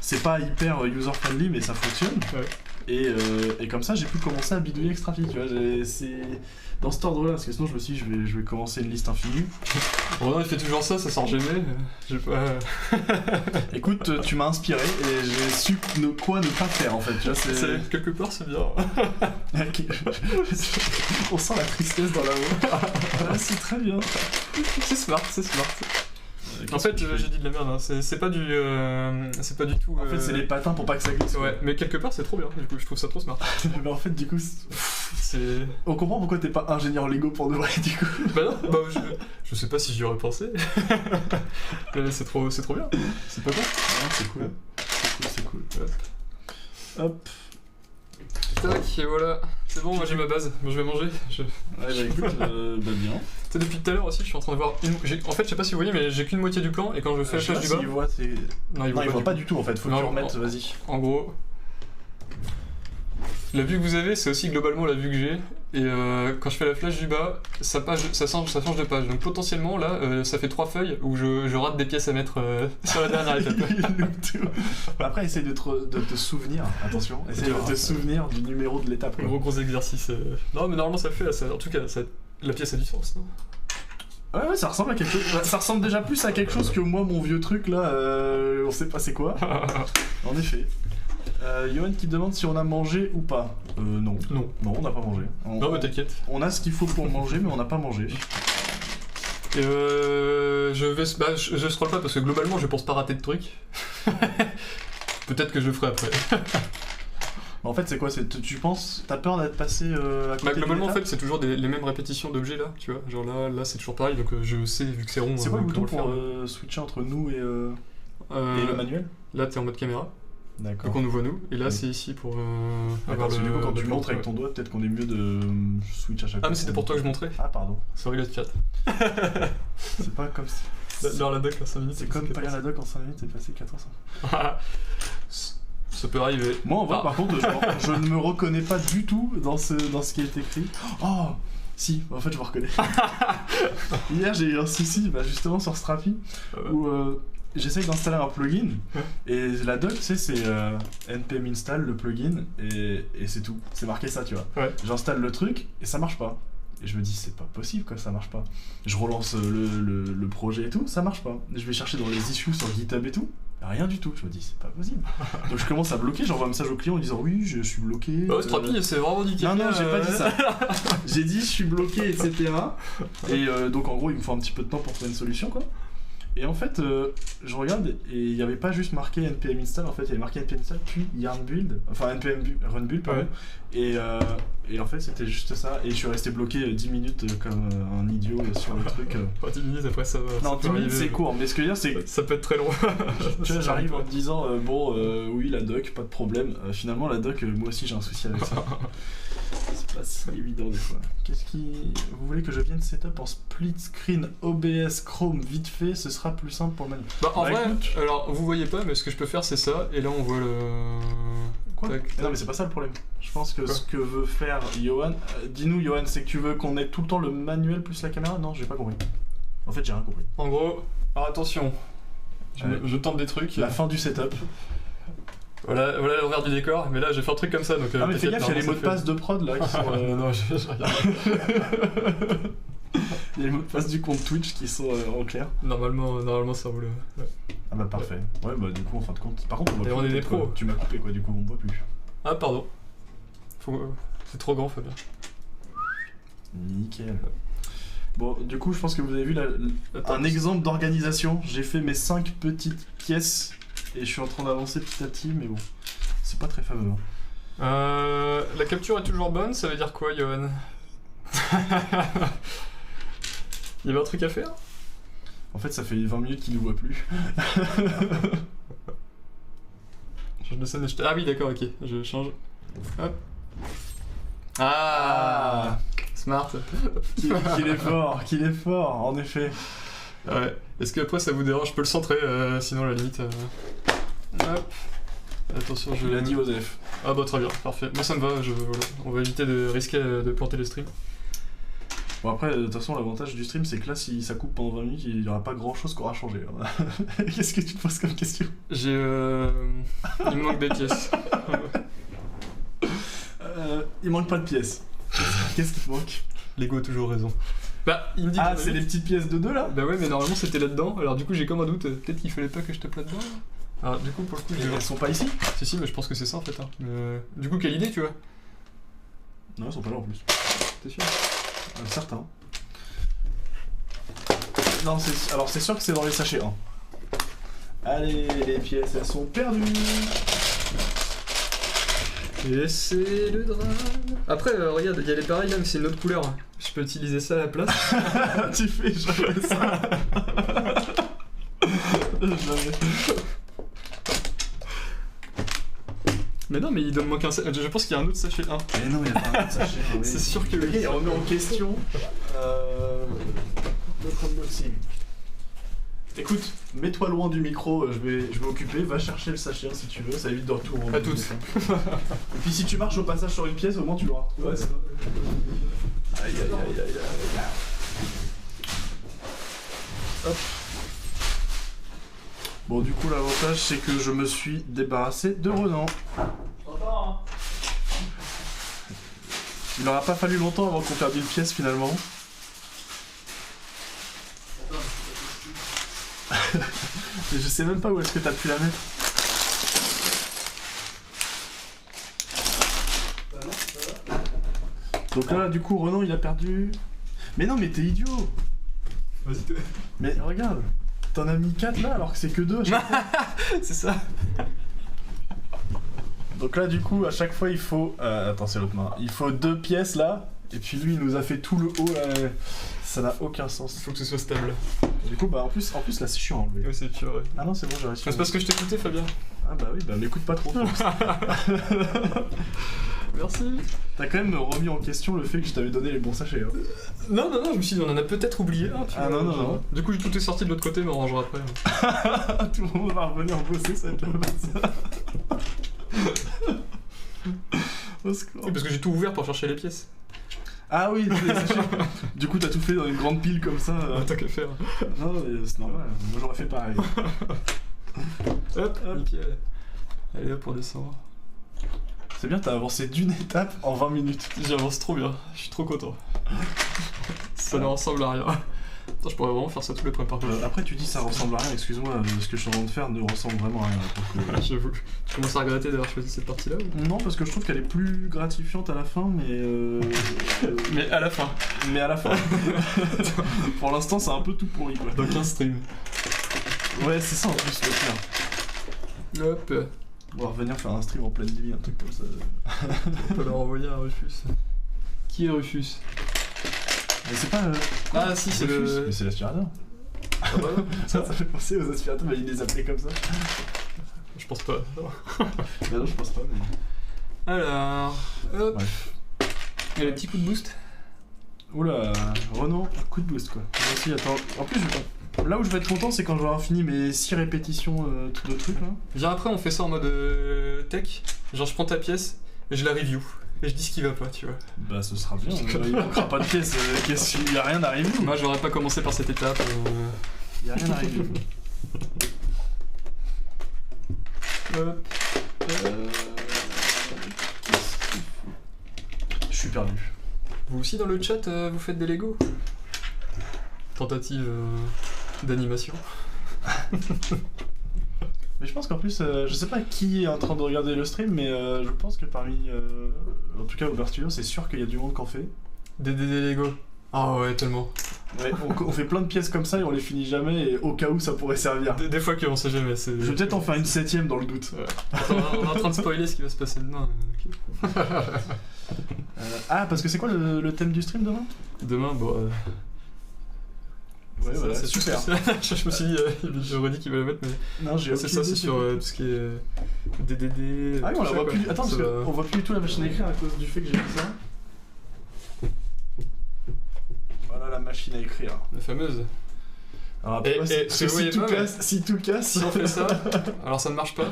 C'est pas hyper user-friendly, mais ça fonctionne. Ouais. Et comme ça, j'ai pu commencer à bidouiller Extrafi, tu vois. C'est dans cet ordre-là, parce que sinon, je me suis dit, je vais commencer une liste infinie. Ronan, il fait toujours ça sort jamais. J'ai pas... Écoute, tu m'as inspiré et j'ai su quoi ne pas faire, en fait. Tu vois, quelque part, c'est bien. On sent la tristesse dans la voix. Ah, c'est très bien. C'est smart. En fait, j'ai dit de la merde, hein. C'est pas du tout... En fait, c'est les patins pour pas que ça glisse. Ouais, mais quelque part, c'est trop bien, du coup, je trouve ça trop smart. Mais en fait, du coup, c'est... On comprend pourquoi t'es pas ingénieur Lego pour de vrai, du coup. Bah non, je sais pas si j'y aurais pensé. Mais c'est trop bien. C'est pas bon. Non, c'est cool. C'est cool. Hop. Tac, et voilà. C'est bon, moi j'ai ma base. Moi je vais manger. Ouais, bah écoute, bien. Tu sais, depuis tout à l'heure aussi, je suis en train de voir En fait, je sais pas si vous voyez, mais j'ai qu'une moitié du plan, et quand je fais la flèche du bas... Non, il voit pas du tout en fait, faut que tu remettes, vas-y. En gros... La vue que vous avez, c'est aussi globalement la vue que j'ai, et quand je fais la flèche du bas, ça change de page. Donc potentiellement, là, ça fait 3 feuilles où je rate des pièces à mettre sur la dernière étape. Après, essaye de te souvenir, attention, essaye de te souvenir du numéro de l'étape. Gros exercice. Non, mais normalement ça le fait, là, en tout cas, la pièce a du sens. Non ouais, ça ressemble à quelque chose. Ça ressemble déjà plus à quelque chose que moi, mon vieux truc là, on sait pas c'est quoi. En effet. Yoann qui demande si on a mangé ou pas. Non. Non, on n'a pas mangé. Non, mais t'inquiète. On a ce qu'il faut pour manger, mais on n'a pas mangé. Et je scroll pas parce que globalement je pense pas rater de trucs. Peut-être que je le ferai après. En fait, c'est quoi? Tu penses, t'as peur d'être passé à côté Globalement, en d'une fait, c'est toujours les mêmes répétitions d'objets là, tu vois. Genre là c'est toujours pareil, donc je sais, vu que c'est rond. C'est quoi le bouton comment pour le faire. switcher entre nous et le manuel? Là, t'es en mode caméra, D'accord. donc on nous voit nous. Et là, Oui. c'est ici pour D'accord, parce que du coup, quand tu document, montres avec ton doigt, peut-être qu'on est mieux de switch à chaque fois. Ah, mais c'était pour toi que je montrais. Ah, pardon. Sorry le chat. C'est pas comme si. Dans la doc, là, 5 minutes. C'est comme pas lire la doc en 5 minutes, c'est passé 4 heures. Ça peut arriver. Moi, en vrai, Ah. par contre, je ne me reconnais pas du tout dans ce qui est écrit. Oh, si, en fait, je me reconnais. Hier, j'ai eu un souci, justement, sur Strapi, où j'essaye d'installer un plugin, et la doc, tu sais, c'est npm install, le plugin, et c'est tout. C'est marqué ça, tu vois. Ouais. J'installe le truc, et ça marche pas. Et je me dis, c'est pas possible, quoi, ça marche pas. Je relance le projet et tout, ça marche pas. Je vais chercher dans les issues sur GitHub et tout. Rien du tout, je me dis c'est pas possible. Donc je commence à bloquer, j'envoie un message au client en disant oui, je suis bloqué. Strapi, c'est vraiment nickel. Non, j'ai pas dit ça. J'ai dit je suis bloqué, etc. Et donc en gros, il me faut un petit peu de temps pour trouver une solution, quoi. Et en fait, je regarde et il n'y avait pas juste marqué npm install, en fait, il y avait marqué npm install puis yarn build, enfin npm run build, pardon. Ouais. Et en fait, c'était juste ça. Et je suis resté bloqué 10 minutes comme un idiot sur le truc. 10 minutes après ça va. Non, 10 minutes c'est court, mais ce que je veux dire, c'est que ça peut être très long. tu vois, j'arrive en me disant oui, la doc, pas de problème. Finalement, la doc, moi aussi j'ai un souci avec ça. C'est pas si évident des fois. Vous voulez que je vienne setup en split screen OBS Chrome vite fait, ce sera plus simple pour le menu. En vrai, écoute... alors vous voyez pas, mais ce que je peux faire c'est ça, et là on voit le. Quoi? Non, mais c'est pas ça le problème. Je pense que ce que veut faire Johan, dis-nous Johan, c'est que tu veux qu'on ait tout le temps le manuel plus la caméra? Non, j'ai pas compris. En fait, j'ai rien compris. En gros, alors attention, je tente des trucs. La fin du setup. Voilà l'envers du décor, mais là j'ai fait un truc comme ça donc. Ah, mais fais gaffe, il y a les mots de passe de prod là qui sont. Non, je regarde. Il y a les mots de passe du compte Twitch qui sont en clair. Normalement ça roule. Ouais. Ah bah parfait. Ouais, bah du coup, en fin de compte. Par contre, on voit Et plus. on est des pros. Tu m'as coupé quoi, du coup, on voit plus. Ah, pardon. C'est trop grand, Fabien. Nickel. Bon, du coup, je pense que vous avez vu un exemple d'organisation. J'ai fait mes 5 petites pièces et je suis en train d'avancer petit à petit, mais bon, c'est pas très fameux. La capture est toujours bonne, ça veut dire quoi, Johan? Il y avait un truc à faire? En fait, ça fait 20 minutes qu'il ne voit plus. Change de scène. Ah oui, d'accord, ok. Je change. Hop. Ah, smart. Qu'il est fort, en effet. Ouais. Est-ce que après ça vous dérange? Je peux le centrer, sinon à la limite. Hop. Attention, je. Il a dit Osef. Ah bah très bien, parfait. Moi ça me va, voilà. On va éviter de risquer de planter les streams. Bon après, de toute façon, l'avantage du stream, c'est que là, si ça coupe pendant 20 minutes, il n'y aura pas grand-chose qui aura changé. Qu'est-ce que tu te poses comme question? Il me manque des pièces. Il manque pas de pièces. Qu'est-ce qui te manque? Lego a toujours raison. Bah, il me dit c'est les petites pièces de 2 là? Bah ouais, mais normalement c'était là-dedans, alors du coup j'ai comme un doute, peut-être qu'il fallait pas que je tape là-dedans. Alors du coup, pour le coup, elles sont pas ici? Si, mais je pense que c'est ça en fait. Hein. Du coup, quelle idée, tu vois? Non, elles sont pas là en plus. T'es sûr? Certain. Non, alors c'est sûr que c'est dans les sachets 1. Allez, les pièces, elles sont perdues. Et c'est le drame. Après, regarde, il y a les pareils là, mais c'est une autre couleur. Je peux utiliser ça à la place. Tu fais jamais ça. Jamais. Mais non, mais il doit me manquer un sachet. Je pense qu'il y a un autre sachet 1. Mais non, il y a pas un autre sachet. Oui. C'est sûr que oui. Et on remet en question notre unboxing. Écoute, mets-toi loin du micro, je vais occuper, va chercher le sachet si tu veux, ça évite de retourner. À toutes. Et puis si tu marches au passage sur une pièce, au moins tu l'auras retrouvé. Ouais, aïe aïe aïe aïe aïe. Hop. Bon, du coup, l'avantage, c'est que je me suis débarrassé de Renan. Il n'aura pas fallu longtemps avant qu'on perde une pièce, finalement. Et je sais même pas où est-ce que t'as pu la mettre. Donc là, du coup, Renan, il a perdu... Mais non, mais t'es idiot! Vas-y. Mais regarde, t'en as mis 4 là alors que c'est que 2 à chaque fois. C'est ça. Donc là du coup à chaque fois il faut... attends c'est l'autre main. Il faut 2 pièces là. Et puis lui il nous a fait tout le haut là. Ça n'a aucun sens. Faut que ce soit stable. Du coup bah en plus là c'est chiant à enlever. Ouais, c'est sûr, ouais. Ah non c'est bon j'ai réussi. C'est parce que je t'écoutais, Fabien. Ah bah oui bah m'écoute pas trop. Merci. T'as quand même remis en question le fait que je t'avais donné les bons sachets. Hein. Non, je me suis dit, on en a peut-être oublié un. Ah non, non. Du coup, tout est sorti de l'autre côté, mais on rangera après. Tout le monde va revenir bosser, ça va être la base. Au secours. Oui, parce que j'ai tout ouvert pour chercher les pièces. Ah oui, les sachets. Du coup, t'as tout fait dans une grande pile comme ça. Tant qu'à faire. Non, mais c'est normal. Moi, j'aurais fait pareil. Hop, nickel. Allez hop, on descend. C'est bien, t'as avancé d'une étape en 20 minutes. J'avance trop bien, je suis trop content. Ça ne ressemble à rien. Attends, je pourrais vraiment faire ça tous les prépares. Après, tu dis ça ressemble à rien, excuse-moi, ce que je suis en train de faire ne ressemble vraiment à rien. J'avoue. Tu commences à regretter d'avoir choisi cette partie-là ou... Non, parce que je trouve qu'elle est plus gratifiante à la fin, mais. Mais à la fin. Mais à la fin. Pour l'instant, c'est un peu tout pourri quoi. Dans 15 streams. Ouais, c'est ça en plus, le pire. Hop. On va revenir faire un stream en pleine nuit, un truc comme ça. On peut leur envoyer un Rufus. Qui est Rufus? Mais c'est pas. Ah si, c'est Rufus, le... mais c'est l'aspirateur. Ah bah non, Ça fait penser aux aspirateurs, mais ils les appelaient comme ça. je pense pas. Bah non, je pense pas, mais. Alors... Hop. Bref. Il y a les petits coups de boost. Oula, Renault, coup de boost quoi. Moi aussi, attends. En plus, là où je vais être content, c'est quand je vais avoir fini mes 6 répétitions, tout le truc là. Viens après, on fait ça en mode tech. Genre, je prends ta pièce et je la review. Et je dis ce qui va pas, tu vois. Bah, ce sera bien, il manquera pas de pièces. Il y a rien à review. Moi, j'aurais pas commencé par cette étape. Il y a rien à review. Hop. Je suis perdu. Vous aussi dans le chat, vous faites des Lego? Tentative d'animation. Mais je pense qu'en plus, je sais pas qui est en train de regarder le stream, mais je pense que parmi, en tout cas Over Studio, c'est sûr qu'il y a du monde qui en fait. Des Lego. Ah ouais, tellement. Ouais, on fait plein de pièces comme ça et on les finit jamais, et au cas où ça pourrait servir. Des fois qu'on sait jamais. Je vais peut-être en faire une 7ème dans le doute. Ouais. Attends, on est en train de spoiler ce qui va se passer demain. Ah, parce que c'est quoi le thème du stream demain? Demain, bon. Ouais, voilà, c'est super. Je me suis dit, j'aurais dit qu'il va le mettre, mais. Non, j'ai C'est ça, c'est sur tout ce qui est DDD. Ah oui, on la tout voit ça, plus. quoi. Attends, parce Ça va. qu'on voit plus du tout la machine à écrire à cause du fait que j'ai fait ça. Voilà la machine à écrire. La fameuse. Alors Et- après, et parce que vous voyez si tout pas, casse, si tout casse. Si on fait ça, alors ça ne marche pas.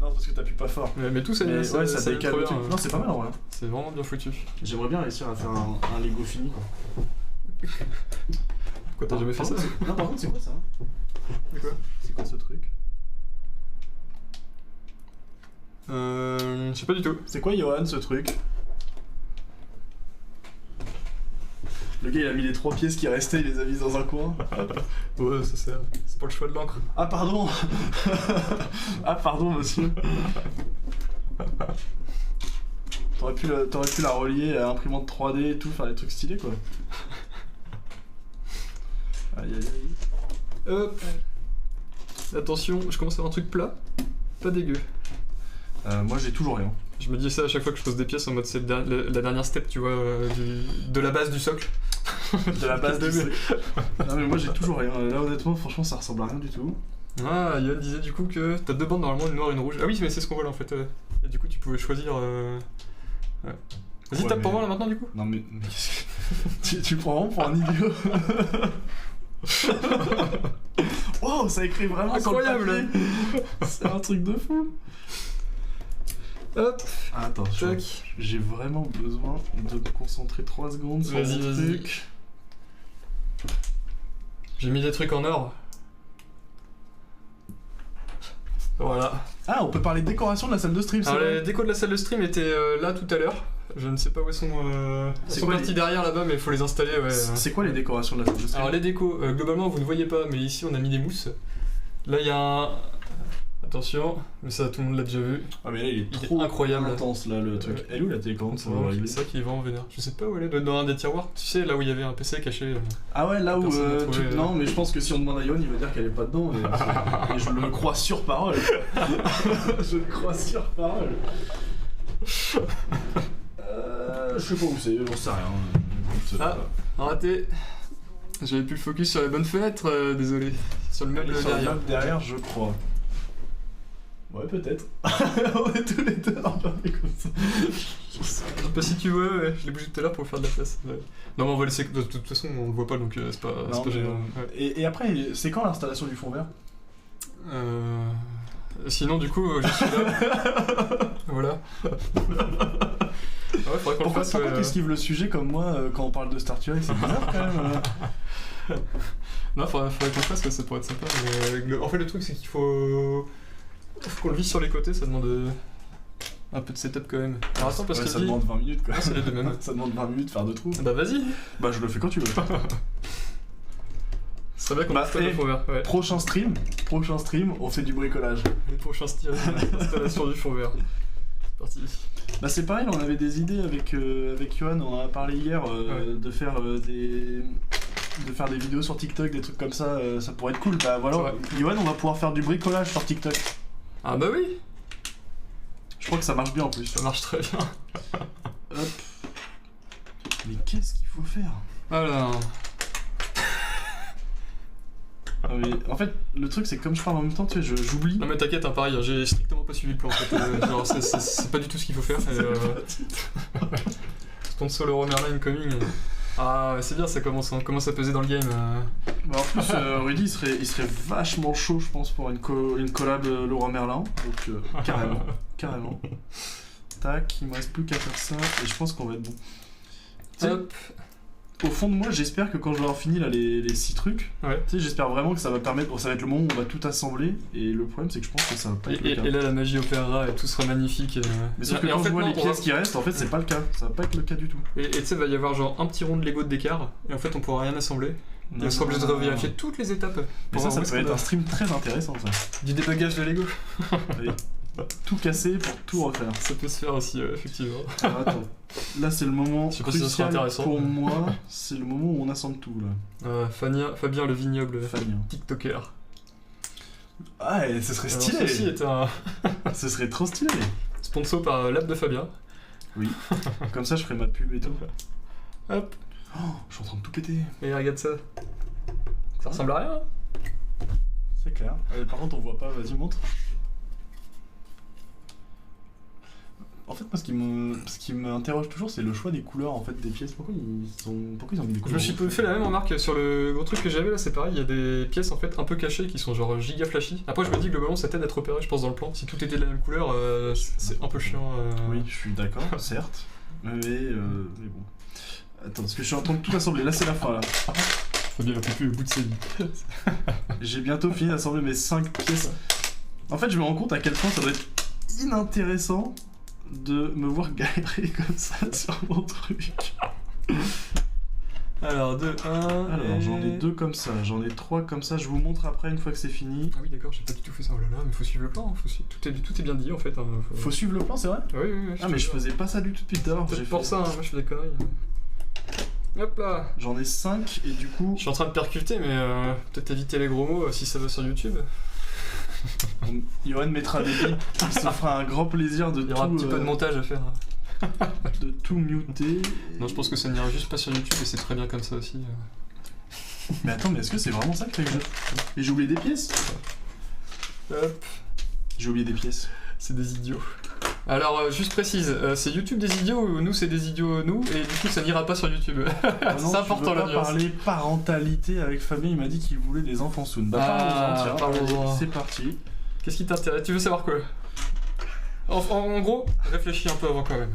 Non, parce que t'appuies pas fort. Mais tout ça, Mais ouais, ça ça décale le truc. Non, c'est pas mal en vrai. C'est vraiment bien foutu. J'aimerais bien réussir à faire un Lego fini quoi. Pourquoi t'as jamais fait ça? Non, par contre, c'est quoi ça? De quoi? C'est quoi ce truc? Je sais pas du tout. C'est quoi Johan ce truc? Le gars il a mis les 3 pièces qui restaient, il les a mises dans un coin. Ouais, ça sert. C'est pas le choix de l'encre. Ah pardon. Ah pardon monsieur. T'aurais pu la relier à l'imprimante 3D et tout, faire des trucs stylés quoi. Aïe aïe aïe. Hop. Attention, je commence à avoir un truc plat. Pas dégueu. Moi j'ai toujours rien. Je me dis ça à chaque fois que je pose des pièces en mode c'est la dernière step, tu vois, de la base du socle. De la base Début. du truc. Non mais moi j'ai toujours rien. Là honnêtement franchement ça ressemble à rien du tout. Ah, Yann disait du coup que t'as 2 bandes normalement, une noire et une rouge. Ah oui, mais c'est ce qu'on voit là en fait. Et du coup, tu pouvais choisir. Ouais. Vas-y, Ouais, tape pour mais- moi là maintenant du coup. Non mais qu'est-ce que- tu prends vraiment pour un idiot. Wow, ça écrit vraiment Incroyable. sur le papier. C'est un truc de fou. Hop, Ah, attends, tac. j'ai vraiment besoin de me concentrer 3 secondes sur Vas-y, mon vas-y. truc. J'ai mis des trucs en or. Voilà. Ah, on peut parler de décoration de la salle de stream, c'est Alors vrai. les décos de la salle de stream étaient là tout à l'heure. Je ne sais pas où elles sont. Elles C'est sont quoi, parties les- derrière là-bas, mais il faut les installer. Ouais. C'est quoi les décorations de la salle de stream? Alors les décos, globalement vous ne voyez pas, mais ici on a mis des mousses. Là il y a un... Attention, mais ça tout le monde l'a déjà vu. Ah mais là il est Il est trop incroyable. intense là le truc. Elle est où la télécommande C'est pour vrai régler qu'il est vraiment vénère. Je sais pas où elle est, dans un des tiroirs. Tu sais, là où il y avait un PC caché. Ah ouais, là où Personne n'a trouvé, non mais je pense que si on demande à Yoann, il va dire qu'elle est pas dedans et je le crois sur parole. Je le crois sur parole. Je sais pas où c'est, j'en sais rien. Écoute, Raté. J'avais plus le focus sur la bonne fenêtre, désolé. Sur le meuble sur le derrière. meuble derrière, je crois. Ouais, peut-être. On est tous les deux regardés comme ça. Je sais Je sais pas si tu vois, ouais, je l'ai bougé tout à l'heure pour faire de la place. Ouais. Non, mais on va laisser. De toute façon, on le voit pas donc c'est pas, Non, mais, gênant. Ouais. Et après, c'est quand l'installation du fond vert? Sinon, du coup, je suis là. Voilà. Ouais, faudrait qu'on le Pourquoi fasse. tu esquives le sujet comme moi quand on parle de Star Trek? C'est bizarre quand même. Non, faudrait qu'on le fasse, ça pourrait être sympa. Mais, en fait, le truc, c'est qu'il faut qu'on le vise sur les côtés, ça demande un peu de setup quand même. Alors attends, parce Ouais, que ça demande 20 minutes quoi. Ah, c'est les deux mêmes. Ça demande 20 minutes de faire deux trous. Bah vas-y. Bah je le fais quand tu veux. C'est vrai qu'on Bah, installe le fond vert. Ouais. Prochain stream, on fait du bricolage. Les prochains styles, installation du fond vert. C'est parti. Bah c'est pareil, on avait des idées avec Yoann, on en a parlé hier de faire des vidéos sur TikTok, des trucs comme ça, ça pourrait être cool. Bah voilà, Yoann, on va pouvoir faire du bricolage sur TikTok. Ah bah oui. Je crois que ça marche bien en plus. Ça marche très bien. Hop. Mais qu'est-ce qu'il faut faire? Alors. Ah, mais en fait, le truc c'est que comme je parle en même temps, tu sais, j'oublie. Non mais t'inquiète, hein, pareil, j'ai strictement pas suivi le plan en fait. Genre, c'est pas du tout ce qu'il faut faire. Sponsor le Merlin incoming. Ah ouais, c'est bien, ça commence à peser dans le game. Bah, en plus, Rudy il serait vachement chaud, je pense, pour une collab Leroy Merlin. Donc carrément. Tac, il me reste plus qu'à faire ça et je pense qu'on va être bon. Hop. Au fond de moi, j'espère que quand je vais avoir fini là, les 6 trucs, ouais. Tu sais, j'espère vraiment que ça va permettre. Bon, ça va être le moment où on va tout assembler. Et le problème, c'est que je pense que ça va pas être le cas. Et là, la magie opérera et tout sera magnifique. Mais sauf que quand je vois les pièces qui restent, en fait, c'est pas le cas. Ça va pas être le cas du tout. Et tu sais, il va y avoir genre un petit rond de Lego d'écart. Et en fait, on pourra rien assembler. Et on sera obligé de revérifier toutes les étapes. Mais ça peut être un stream très intéressant, ça. Du débugage de Lego. Oui. Tout casser pour tout refaire. Ça peut se faire aussi, effectivement. Alors, attends. Là, c'est le moment crucial pour moi. C'est le moment où on assemble tout, là. Fabien le vignoble. Fabien. TikToker. Ah, et ce serait stylé. Alors, ceci est un... Ce serait trop stylé. Sponsor par l'app de Fabien. Oui. Comme ça, je ferai ma pub et tout. Hop. Oh, je suis en train de tout péter. Et regarde ça. Ça ressemble à rien. C'est clair. Par contre, on voit pas. Vas-y, montre. En fait, moi, ce qui m'interroge toujours, c'est le choix des couleurs en fait des pièces. Pourquoi ils ont mis des couleurs? Je me suis fait la même remarque sur le gros truc que j'avais là, c'est pareil, il y a des pièces en fait un peu cachées qui sont genre giga flashy. Après, je me dis que globalement ça t'aide à être repéré, je pense, dans le plan. Si tout était de la même couleur, c'est un peu chiant. Oui, je suis d'accord, certes. Mais bon. Attends, parce que je suis en train de tout assembler. Là, c'est la fin là. Fabien va plus au bout de sa vie. J'ai bientôt fini d'assembler mes 5 pièces. En fait, je me rends compte à quel point ça doit être inintéressant de me voir galérer comme ça sur mon truc. Alors, 2, 1... Alors, j'en ai 2 comme ça, j'en ai 3 comme ça, je vous montre après une fois que c'est fini. Ah oui, d'accord, j'ai pas du tout fait ça, oh là là, mais faut suivre le plan, tout est bien dit en fait. Hein, faut suivre le plan, c'est vrai? Oui. Ah, mais je faisais pas ça du tout depuis tout à l'heure. C'est pour ça, hein, moi je fais des conneries. Hop là. J'en ai 5 et du coup... Je suis en train de percuter, mais peut-être éviter les gros mots si ça va sur YouTube. Yoann mettra des billes, il se fera un grand plaisir de tout... Il y aura un petit peu de montage à faire. De tout muter. Non, je pense que ça n'ira juste pas sur YouTube et c'est très bien comme ça aussi. Mais attends, mais est-ce que c'est vraiment ça que t'as eu? Mais j'ai oublié des pièces. Hop. J'ai oublié des pièces. C'est des idiots. Alors, juste précise, c'est YouTube des idiots ou nous c'est des idiots nous et du coup ça n'ira pas sur YouTube. C'est important la nuance. On va parler parentalité avec Fabien, il m'a dit qu'il voulait des enfants soon. Bah parlons-en, c'est parti. Qu'est-ce qui t'intéresse? Tu veux savoir quoi? En gros, réfléchis un peu avant quand même.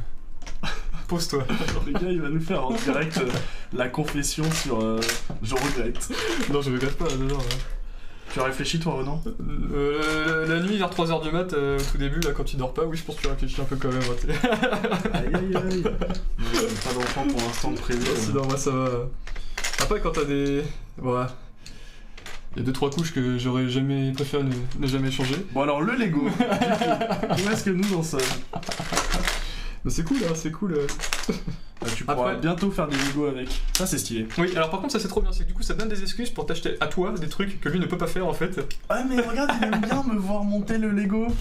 Pose-toi. Le gars il va nous faire en direct la confession sur je regrette. Non, je regrette pas, non. Tu as réfléchi toi, Renan? La nuit vers 3h du mat, au tout début, là quand tu dors pas, oui, je pense que tu réfléchis un peu quand même. Aïe. Pas d'enfant pour l'instant de prévu. Non, moi ça va. Après, quand t'as des. Voilà. Il y a 2-3 couches que j'aurais jamais préféré ne jamais changer. Bon alors le Lego, du coup, où est-ce que nous en sommes? Mais c'est cool, hein, c'est cool. Tu pourras Après- bientôt faire des Lego avec. Ça c'est stylé. Oui, alors par contre ça c'est trop bien, c'est que du coup ça te donne des excuses pour t'acheter à toi des trucs que lui ne peut pas faire en fait. Ah mais regarde, il aime bien me voir monter le Lego. Genre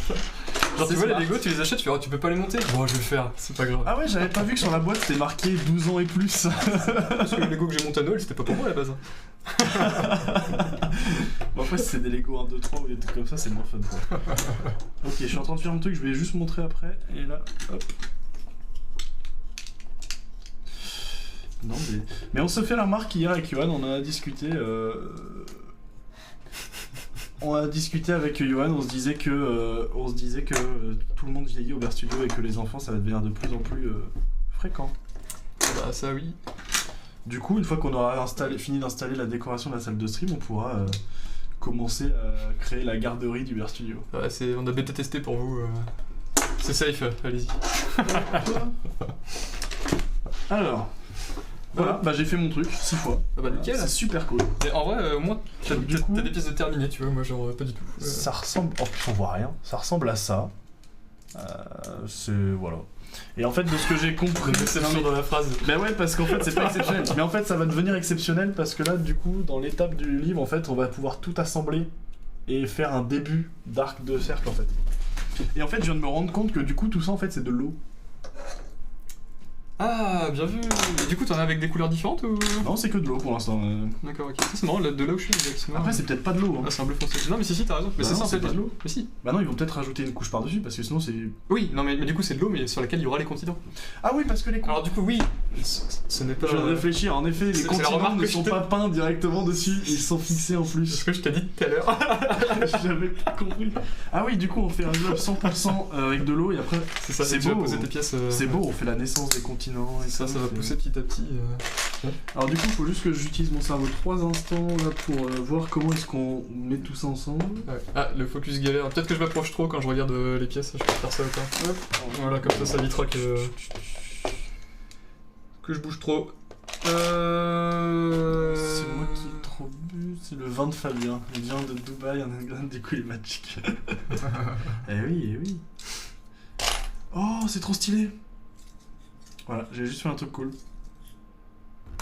C'est tu vois smart. les Lego, tu les achètes, tu fais oh, tu peux pas les monter. Bon je vais le faire, c'est pas grave. Ah ouais, j'avais pas vu que sur la boîte c'était marqué 12 ans et plus. Parce que le Lego que j'ai monté à Noël c'était pas pour moi à la base. Bon, après si c'est des Lego 1, 2, 3 ou des trucs comme ça, c'est moins fun quoi. Ok, je suis en train de faire un truc, je vais juste montrer après. Et là, hop. Non mais on se fait la remarque hier avec Yoann, on en a discuté. On a discuté avec Yoann, on se disait que tout le monde vieillit au Bear Studio et que les enfants ça va devenir de plus en plus fréquent. Bah ça oui. Du coup, une fois qu'on aura fini d'installer la décoration de la salle de stream, on pourra commencer à créer la garderie du Bear Studio. Ouais, on a bêta testé pour vous. C'est safe, allez-y. Alors, voilà, bah j'ai fait mon truc 6 fois. Ah bah nickel. C'est super cool. Mais en vrai, au moins t'as Du coup- des pièces de terminées, tu vois, moi genre pas du tout. Ça ressemble. Oh, on voit rien. Ça ressemble à ça. C'est. Voilà. Et en fait, de ce que j'ai compris. Exception dans la phrase. Mais ouais, parce qu'en fait, c'est pas exceptionnel. Mais en fait, ça va devenir exceptionnel parce que là, du coup, dans l'étape du livre, en fait, on va pouvoir tout assembler et faire un début d'arc de cercle, en fait. Et en fait, je viens de me rendre compte que du coup, tout ça, en fait, c'est de l'eau. Ah, bien vu. Et du coup, t'en as avec des couleurs différentes ou? Non, c'est que de l'eau pour l'instant. D'accord, ok. Ça, c'est marrant, de là où je suis, exactement. Après, c'est peut-être pas de l'eau. Hein. Ah, c'est un bleu foncé. Non, mais si, t'as raison. Mais Bah c'est non, ça en c'est fait. pas de l'eau. Mais si. Bah non, ils vont peut-être rajouter une couche par-dessus parce que sinon, c'est. Oui, non, mais du coup, c'est de l'eau, mais sur laquelle il y aura les continents. Ah oui, parce que les. Alors, du coup, oui. Ce n'est pas. Je viens de réfléchir, en effet, les c'est la continents remarque ne que sont je te- pas peints directement dessus, ils sont fixés en C'est plus. ce que je t'ai dit tout à l'heure. J'avais pas compris. Ah oui, du coup, on fait un globe 100% avec de l'eau et après, C'est ça, C'est tu vas beau. poser tes pièces. c'est beau, on fait la naissance des continents et Ça va c'est- pousser petit à petit. Alors du coup, il faut juste que j'utilise mon cerveau 3 instants là pour voir comment est-ce qu'on met tout ça ensemble. Ouais. Ah, le focus galère. Peut-être que je m'approche trop quand je regarde les pièces. Je peux faire ça ou pas. Hop. Voilà, comme ça évitera que je bouge trop. C'est moi qui ai trop bu, c'est le vin de Fabien. Il vient de Dubaï, du coup il est magique. Eh oui, eh oui. Oh, c'est trop stylé. Voilà, j'ai juste fait un truc cool.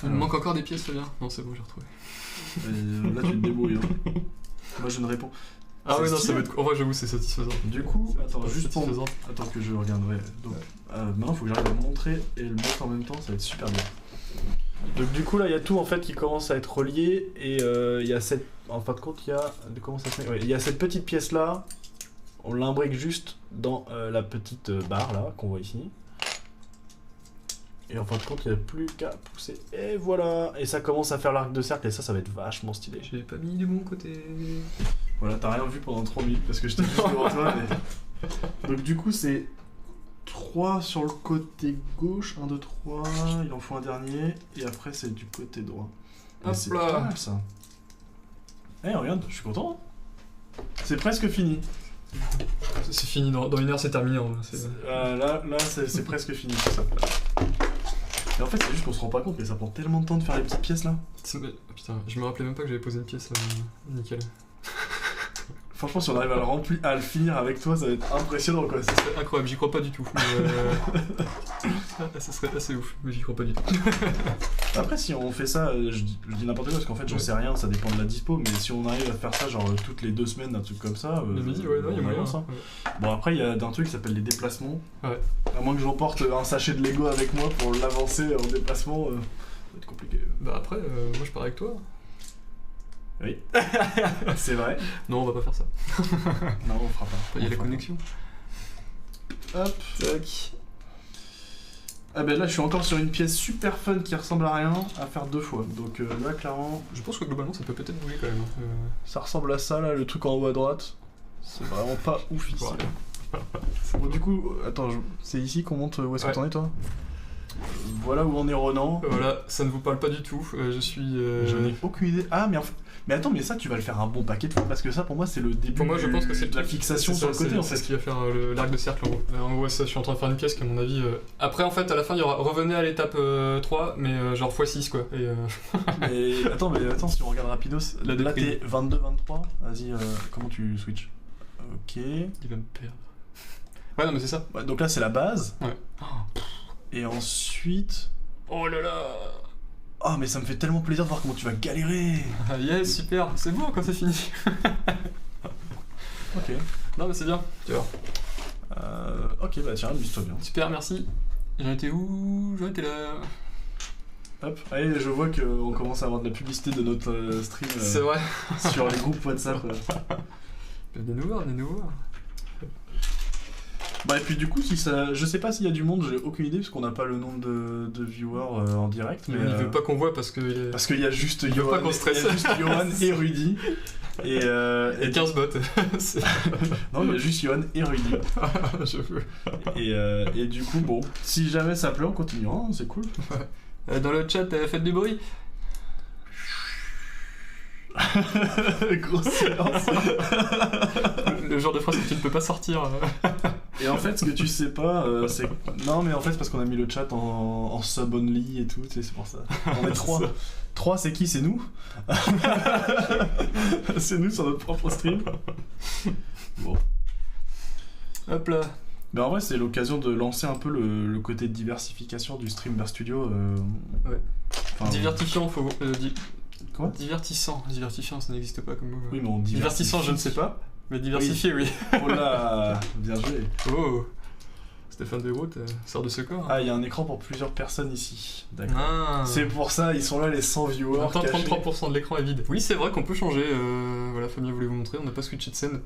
Il me manque encore des pièces, Fabien. Non, c'est bon, j'ai retrouvé. Là, tu te débrouilles. Hein. Moi, je ne réponds. Ah C'est ouais, non, stylé. ça va être. En vrai, j'avoue, c'est satisfaisant. Du coup, attends, juste pour... Satisfaisant. Attends que je regarde, ouais. Donc, maintenant, il faut que j'arrive à le montrer et le mettre en même temps, ça va être super bien. Donc du coup, là, il y a tout, en fait, qui commence à être relié, et il y a cette... En fin de compte, il y a... Comment ça se met ? Ouais, il y a cette petite pièce-là, on l'imbrique juste dans la petite barre, là, qu'on voit ici. Et en fin de compte, il n'y a plus qu'à pousser, et voilà. Et ça commence à faire l'arc de cercle, et ça va être vachement stylé. J'ai pas mis de mon côté. Voilà, t'as rien vu pendant 3 minutes, parce que je t'ai dit devant toi, mais... Donc du coup, c'est 3 sur le côté gauche, 1, 2, 3, il en faut un dernier, et après c'est du côté droit. Et Hop c'est là. pas mal ça. Eh regarde, je suis content. C'est presque fini. C'est fini, dans une heure c'est terminé. En vrai, c'est- Là c'est presque fini tout ça. Et en fait c'est juste qu'on se rend pas compte, mais ça prend tellement de temps de faire les petites pièces là. Putain, je me rappelais même pas que j'avais posé une pièce nickel. Franchement si on arrive à le finir avec toi, ça va être impressionnant quoi. Ça serait incroyable, j'y crois pas du tout. Mais, ça serait assez ouf, mais j'y crois pas du tout. Après si on fait ça, je dis n'importe quoi parce qu'en fait j'en sais rien, ça dépend de la dispo, mais si on arrive à faire ça genre toutes les 2 semaines, un truc comme ça, Le midi, ouais, non, il y a moyen. ça. Ouais. Bon après il y a un truc qui s'appelle les déplacements. Ouais. À moins que j'emporte un sachet de Lego avec moi pour l'avancer en déplacement, ça va être compliqué. Bah après, moi je pars avec toi. Oui. C'est vrai. Non, on va pas faire ça. Non on fera pas. Il y a On la fera connexion. Hop. Tac. Ah ben là je suis encore sur une pièce super fun qui ressemble à rien à faire 2 fois. Donc là clairement Je pense que globalement ça peut peut-être bouger quand même. ça ressemble à ça là, le truc en haut à droite. C'est vraiment pas ouf ici. Ouais. Bon du coup, attends, c'est ici qu'on monte où est-ce que Ouais. t'en es toi ? Voilà où on est Ronan. Voilà, ça ne vous parle pas du tout. Je suis. Je n'ai aucune idée. Ah, mais attends, mais ça, tu vas le faire un bon paquet de fois parce que ça, pour moi, c'est le début. Pour moi, je pense que c'est de la fixation sur le côté en C'est ce fait. qui va faire l'arc de cercle en gros. En gros, ça, je suis en train de faire une pièce qui, à mon avis. Après, en fait, à la fin, il y aura. Revenez à l'étape 3, mais genre x6 quoi. Et, Mais attends, si on regarde rapidos, là t'es 22-23. Vas-y, comment tu switches? Ok. il va me perdre. Ouais, non, mais c'est ça. Ouais, donc là, c'est la base. Ouais. Et ensuite. Oh là là. Oh, mais ça me fait tellement plaisir de voir comment tu vas galérer. Ah, yes, super. C'est bon quand c'est fini. Ok. Non, mais c'est bien. Tu vois. Ok, bah tiens, amuse-toi bien. Super, merci. J'en étais où? J'en étais là. Hop, allez, je vois qu'on commence à avoir de la publicité de notre stream C'est vrai. sur les groupes WhatsApp. Venez nous voir, venez nous voir. Bah, et puis du coup, si ça... je sais pas s'il y a du monde, j'ai aucune idée, parce qu'on n'a pas le nombre de viewers en direct. Mais, Il veut pas qu'on voit parce que. Parce qu'il y a juste veut pas Johan, qu'on stresse. il y a juste Johan et Rudy. Et Et 15 bots. non, il y a juste Johan et Rudy. Je veux. Et du coup, bon, si jamais ça plaît, on continuera, hein, c'est cool. Dans le chat, faites du bruit. Gros silence. Le genre de phrase que tu ne peux pas sortir. Et en fait, ce que tu sais pas, c'est... Non, mais en fait, c'est parce qu'on a mis le chat en sub-only et tout, tu sais, c'est pour ça. On est 3. 3, c'est qui? C'est nous. C'est nous sur notre propre stream. Bon. Hop là. Mais en vrai, c'est l'occasion de lancer un peu le côté diversification du Streamer Studio. Ouais. Enfin, Divertifiant, faut. Quoi? Divertissant. Divertifiant, ça n'existe pas comme mot. Oui, mais on Divertissant, je ne sais pas. Mais diversifié, oui. Oh là, bien joué. Oh. Stéphane Begroot sort de ce corps. Ah, il y a un écran pour plusieurs personnes ici. D'accord. Ah. C'est pour ça, ils sont là les 100 viewers. Attends, cachés. 33% de l'écran est vide. Oui, c'est vrai qu'on peut changer. Voilà, Fabien voulait vous montrer, on n'a pas switché de scène.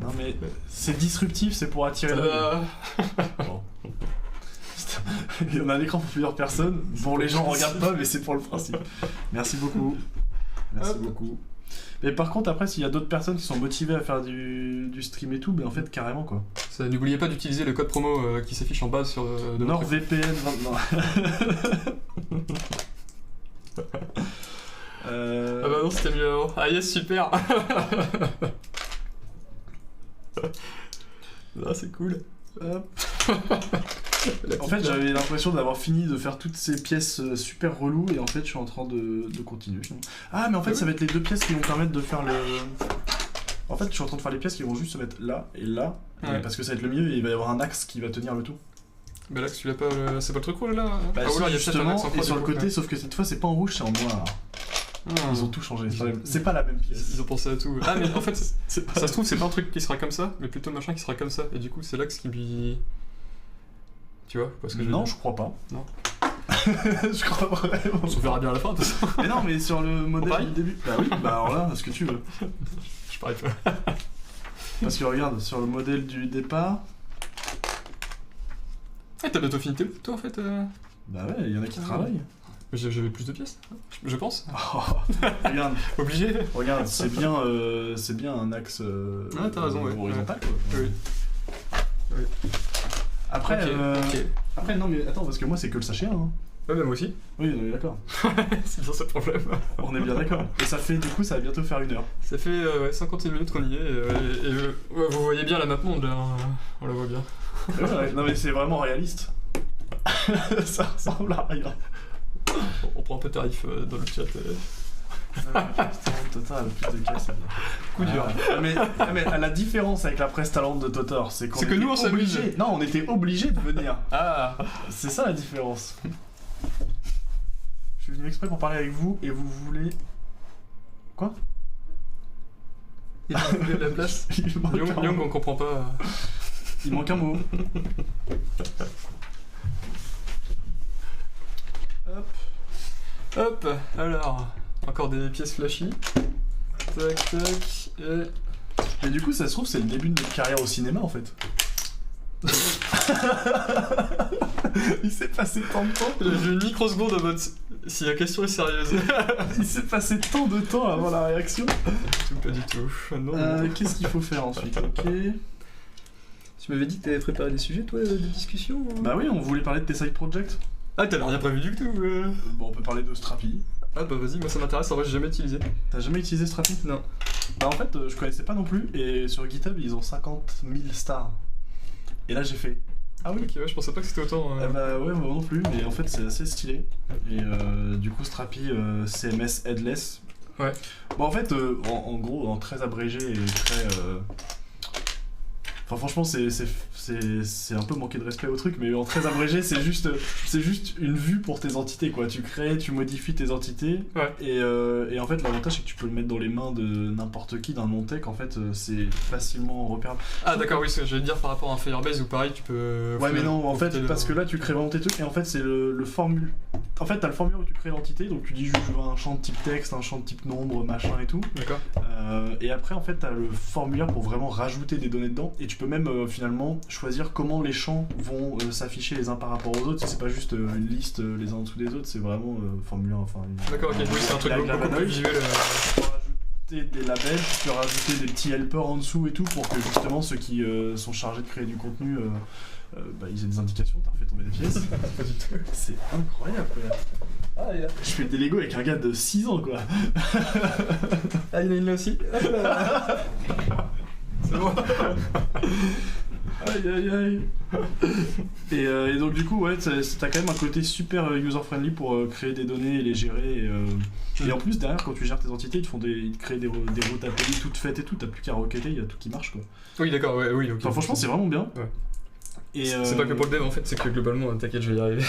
Non mais c'est disruptif, c'est pour attirer l'œil. Bon. Il y en a un écran pour plusieurs personnes. Bon, les gens regardent pas, mais c'est pour le principe. Merci beaucoup. Merci beaucoup. Mais par contre, après, s'il y a d'autres personnes qui sont motivées à faire du stream et tout, ben en fait, carrément quoi. N'oubliez pas d'utiliser le code promo qui s'affiche en bas sur de NordVPN 29. Ah bah non, c'était mieux avant. Ah yes, super. Ah, c'est cool. Hop. En fait, j'avais l'impression d'avoir fini de faire toutes ces pièces super reloues et en fait, je suis en train de continuer. Ah, mais en fait, ça va être les deux pièces qui vont permettre de faire le. En fait, je suis en train de faire les pièces qui vont juste se mettre là et là, Ouais. parce que ça va être le milieu et il va y avoir un axe qui va tenir le tout. Bah là, tu l'as pas. C'est pas le truc rouge là. Bah, ou si, alors, il y a peut-être un justement, axe en et croix, sur du le coup, côté, ouais. sauf que cette fois, c'est pas en rouge, c'est en noir. Ils ont tout changé. C'est pas la même pièce. Ils ont pensé à tout. Ah, mais en fait, C'est pas ça se trouve, c'est pas un truc qui sera comme ça, mais plutôt le machin qui sera comme ça. Et du coup, c'est l'axe qui lui. Tu vois parce que Non, je crois pas. Non. Je crois vraiment. On verra bien à la fin, de toute façon. Mais non, mais sur le modèle parie du début. Bah oui, bah alors là, ce que tu veux. Je parie pas. Parce que regarde, sur le modèle du départ. Ah, t'as bientôt fini tes bouts, toi, en fait. Bah ouais, il y en a qui travaillent. J'avais plus de pièces, je pense. Oh, regarde, Obligé. regarde, c'est bien un axe Ah, t'as raison, ouais. horizontal quoi. Oui. Oui. Après, Ok. après non mais attends parce que moi c'est que le sachet hein. Ouais, bah moi aussi. Oui, on est d'accord. C'est bien ça le problème. On est bien d'accord. Et ça fait du coup ça va bientôt faire 1 heure. Ça fait 51 minutes qu'on y est, ouais, vous voyez bien la map monde là, hein. On la voit bien. Ouais, non mais c'est vraiment réaliste. Ça ressemble à rien. On prend un peu tarif dans le chat. Total, plus de casse. Coup dur. Mais la différence avec la presse talente de Totor, c'est qu'on C'est que était nous, on s'amuse. obligés. Non, on était obligés de venir. Ah. C'est ça la différence. Je suis venu exprès pour parler avec vous et vous voulez. Quoi? Il manque de la place. Il manque un Young, mot. on comprend pas. Il manque un mot. Hop. Hop, alors, encore des pièces flashy. Tac, tac, et... Et du coup, ça se trouve, c'est le début de notre carrière au cinéma en fait. Il s'est passé tant de temps. J'ai une microseconde en mode si la question est sérieuse. Il s'est passé tant de temps avant la réaction. Tout pas du tout. Non. Qu'est-ce qu'il faut faire ensuite? Ok. Tu m'avais dit que t'avais préparé des sujets toi de discussion. Bah oui, on voulait parler de tes side projects. Ah, t'avais rien prévu du tout Bon, on peut parler de Strapi. Ah bah vas-y, moi ça m'intéresse, en vrai j'ai jamais utilisé. T'as jamais utilisé Strapi? Non. Bah en fait, je connaissais pas non plus, et sur GitHub, ils ont 50 000 stars. Et là, j'ai fait... Ah oui. Ok, ouais, je pensais pas que c'était autant... Ah bah ouais, moi non plus, mais en fait, c'est assez stylé. Et du coup, Strapi, CMS Headless. Ouais. Bon, en fait, en gros, en très abrégé et très... Enfin, franchement, c'est un peu manquer de respect au truc, mais en très abrégé, c'est juste une vue pour tes entités, quoi. Tu crées, tu modifies tes entités, Ouais. et en fait, l'avantage, c'est que tu peux le mettre dans les mains de n'importe qui, d'un non-tech, en fait, c'est facilement repérable. Ah d'accord, oui, j'allais dire par rapport à un Firebase où pareil, tu peux... Ouais, mais non, en fait, parce que là, tu crées vraiment tes trucs, et en fait, c'est le formule... En fait, t'as le formulaire où tu crées l'entité, donc tu dis juste je veux un champ de type texte, un champ de type nombre, machin et tout. D'accord. Et après, en fait, t'as le formulaire pour vraiment rajouter des données dedans, et tu peux même finalement choisir comment les champs vont s'afficher les uns par rapport aux autres. C'est pas juste une liste les uns en dessous des autres, c'est vraiment formulaire. Enfin, D'accord, ok, oui, c'est un truc beaucoup plus visuel. Tu peux rajouter des labels, tu peux rajouter des petits helpers en dessous et tout pour que justement ceux qui sont chargés de créer du contenu. Bah, ils aient des indications, t'as refait tomber des pièces. Pas du tout. C'est incroyable quoi. Ah, yeah. Je fais des Lego avec un gars de 6 ans quoi. Ah, il y en a une là aussi. C'est bon. Aïe aïe aïe. Et donc du coup ouais, t'as quand même un côté super user-friendly pour créer des données et les gérer. Et en plus derrière quand tu gères tes entités, ils te créent des routes API toutes faites et tout, t'as plus qu'à requêter, il y a tout qui marche quoi. Oui d'accord, ouais, oui, ok. Enfin franchement c'est vraiment bien. Ouais. Et c'est pas que pour le dev en fait, c'est que globalement, t'inquiète, je vais y arriver.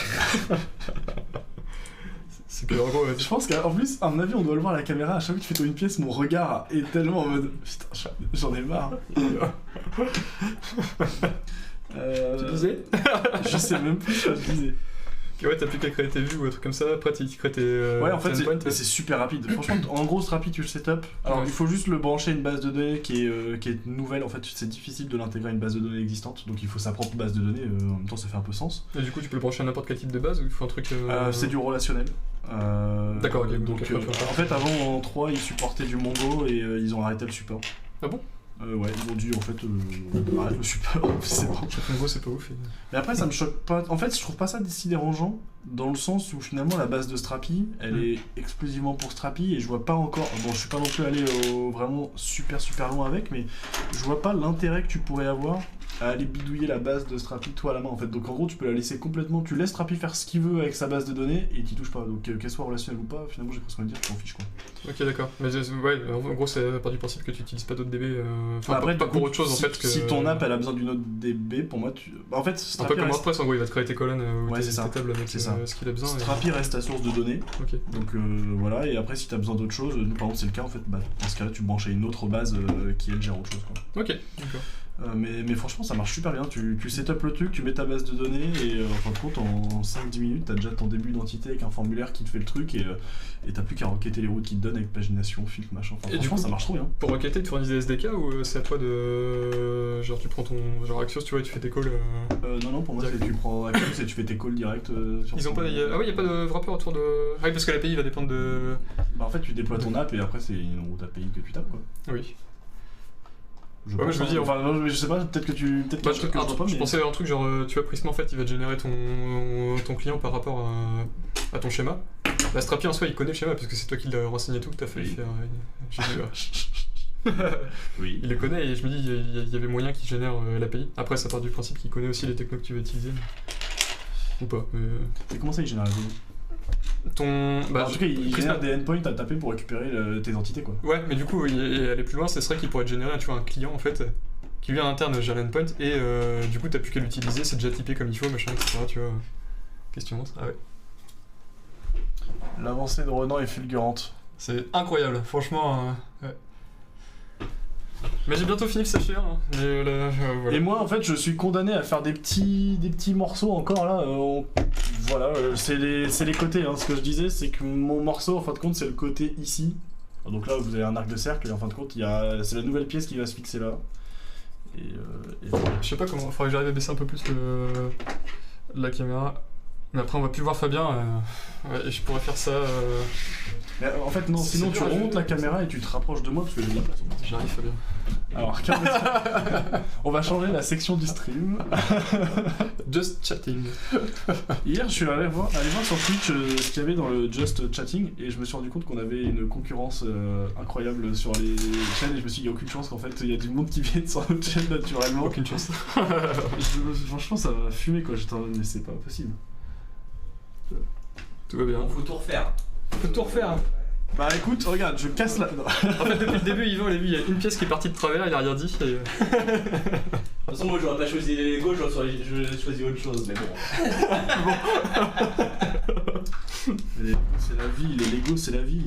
C'est que en gros, je pense qu'en plus, à mon avis, on doit le voir à la caméra. À chaque fois que tu fais tourner une pièce, mon regard est tellement en mode putain, j'en ai marre. Tu disais Je sais même plus ce que je disais. Ouais, t'as plus qu'à créer tes vues ou un truc comme ça, après tu crées tes. Ouais, en fait, endpoints, c'est super rapide. Franchement, en gros, Strapi, tu le setup. Alors, ouais. il faut juste le brancher à une base de données qui est nouvelle. En fait, c'est difficile de l'intégrer à une base de données existante. Donc, il faut sa propre base de données. En même temps, ça fait un peu sens. Et du coup, tu peux le brancher à n'importe quel type de base ou il faut un truc. C'est du relationnel. D'accord, ok. Donc, en fait, avant, en 3, ils supportaient du Mongo et ils ont arrêté le support. Ah bon? Ouais, ils m'ont dit en fait, arrête le support, c'est bon. En gros, c'est pas ouf. Mais après, ça me choque pas. En fait, je trouve pas ça si dérangeant, dans le sens où finalement la base de Strapi, elle est exclusivement pour Strapi et je vois pas encore. Bon, je suis pas non plus allé vraiment super loin avec, mais je vois pas l'intérêt que tu pourrais avoir à aller bidouiller la base de Strapi toi à la main en fait. Donc en gros, tu peux la laisser complètement. Tu laisses Strapi faire ce qu'il veut avec sa base de données et t'y touches pas. Donc qu'elle soit relationnelle ou pas, finalement, j'ai presque envie de dire, tu t'en fiches quoi. Ok, d'accord. Mais ouais, en gros, c'est à partir du principe que tu utilises pas d'autres DB. Enfin, après, pas pour autre chose en fait. Que... Si ton app elle a besoin d'une autre DB, pour moi, en fait, un peu comme WordPress, en gros, il va te créer tes colonnes ou ouais, tes tables avec ce qu'il a besoin. Strapi reste ta source de données. Ok. Donc voilà, et après, si t'as besoin d'autre chose, nous par exemple, c'est le cas en fait, bah, dans ce cas-là, tu branches à une autre base qui elle gère autre chose quoi. Ok, d'accord. Mais franchement, ça marche super bien. Tu setup le truc, tu mets ta base de données et en fin de compte, en 5-10 minutes, t'as déjà ton début d'identité avec un formulaire qui te fait le truc et t'as plus qu'à requêter les routes qui te donnent avec pagination, filtre, machin. Enfin, et franchement, du coup, ça marche trop bien. Pour requêter, tu fournis des SDK ou c'est à toi de. Genre, tu prends ton. Genre Axios, tu vois, et tu fais tes calls. Non, pour moi, c'est tu prends Axios et tu fais tes calls direct. Ils ont pas. Ah oui, y a pas de wrapper autour de. Ah oui, parce que l'API va dépendre de. Bah, en fait, tu déploies ton app et après, c'est une route API que tu tapes quoi. Oui. Je me dis, enfin, non, je sais pas, peut-être que tu. Peut-être que je pensais à un truc genre, tu vois, Prisma en fait, il va te générer ton client par rapport à ton schéma. La Strapi en soi, il connaît le schéma parce que c'est toi qui l'as renseigné tout, que t'as failli faire. Oui. Il le connaît et je me dis, il y avait moyen qu'il génère l'API. Après, ça part du principe qu'il connaît aussi les technos que tu vas utiliser. Ou pas. Et comment ça, il génère en tout cas, il génère des endpoints à taper pour récupérer tes entités quoi. Ouais, mais du coup, aller plus loin, ce serait qu'il pourrait te générer un client en fait, qui lui à l'interne gère l'endpoint et du coup, t'as plus qu'à l'utiliser, c'est déjà typé comme il faut, machin, etc. Tu vois. Question. Ah ouais. L'avancée de Renan est fulgurante. C'est incroyable, franchement. Ouais. Mais j'ai bientôt fini le saphir. Hein. Voilà. Et moi, en fait, je suis condamné à faire des petits morceaux encore là. Voilà, c'est les côtés. Hein. Ce que je disais, c'est que mon morceau, en fin de compte, c'est le côté ici. Donc là, vous avez un arc de cercle et en fin de compte, c'est la nouvelle pièce qui va se fixer là. Et voilà. Je sais pas comment. Faudrait que j'arrive à baisser un peu plus la caméra. Mais après, on va plus voir Fabien. Ouais, et je pourrais faire ça. Mais, en fait, non, C'est sinon tu dur à remontes gérer, la caméra et tu te rapproches de moi parce que j'ai de la place. J'arrive, Fabien. Alors, on va changer la section du stream. Just chatting. Hier, je suis allé voir sur Twitch ce qu'il y avait dans le Just Chatting et je me suis rendu compte qu'on avait une concurrence incroyable sur les chaînes et je me suis dit, il n'y a aucune chance qu'en fait, il y a du monde qui vienne sur notre chaîne naturellement. Aucune chance. Franchement, ça va fumer quoi. J'étais en mode, mais c'est pas possible. Tout va bien. Faut tout refaire. Faut tout refaire. Bah écoute, regarde, je casse la. Non. En fait, depuis le début, Yvan, il a vu, il y a une pièce qui est partie de travers, il a rien dit. Et... De toute façon, moi j'aurais pas choisi les Lego, j'aurais choisi autre chose, mais bon. Les Lego, c'est la vie, les Lego, c'est la vie.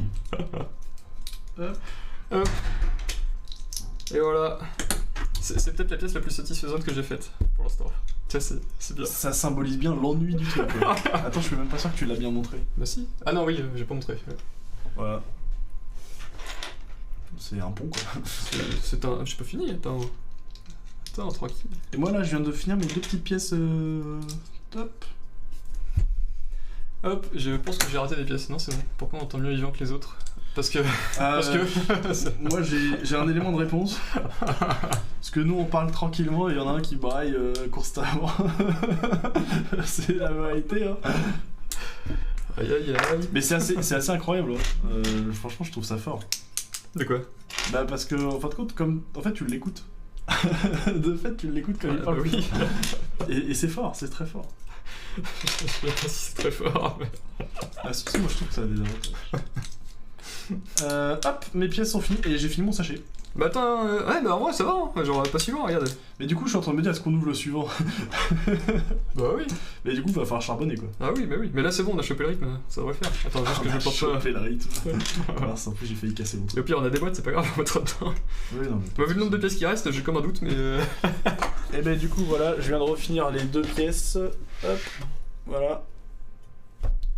Hop. Et voilà. C'est peut-être la pièce la plus satisfaisante que j'ai faite pour l'instant. Tiens, c'est bien. Ça symbolise bien l'ennui du truc. Quoi. Attends, je suis même pas sûr que tu l'as bien montré. Bah si. Ah non, oui, j'ai pas montré. Ouais. Voilà. C'est un pont quoi. C'est un. J'ai pas fini, attends. Attends, tranquille. Et moi là, je viens de finir mes deux petites pièces. Top. Hop, je pense que j'ai raté des pièces. Non, c'est bon. Pourquoi on entend mieux Yvan que les autres? Parce que. Parce que. Moi j'ai un élément de réponse. Parce que nous on parle tranquillement et il y en a un qui braille constamment. C'est la vérité hein. Aïe aïe aïe. Mais c'est assez incroyable. Hein. Franchement je trouve ça fort. De quoi? Bah parce que en fin de compte, en fait tu l'écoutes. De fait tu l'écoutes quand il parle. Bah oui. Et c'est fort, c'est très fort. Je sais pas si c'est très fort. Mais... Ah si, moi je trouve que ça a des avantages. Hop, mes pièces sont finies et j'ai fini mon sachet. Bah attends, ouais, bah en vrai ça va, hein. Genre pas si loin, regarde. Mais du coup je suis en train de me dire est-ce qu'on ouvre le suivant. Bah oui. Mais du coup va falloir charbonner quoi. Ah oui, bah oui. Mais là c'est bon, on a chopé le rythme, ça devrait le faire. Attends, juste que je porte pas. Chopé le rythme. Alors en plus j'ai failli casser mon Et truc. au pire, on a des boîtes, c'est pas grave, on va mettre dedans. Oui, non, mais Bah, vu le nombre de pièces qui restent, j'ai comme un doute, mais. Et ben du coup voilà, je viens de refinir les deux pièces. Hop, voilà.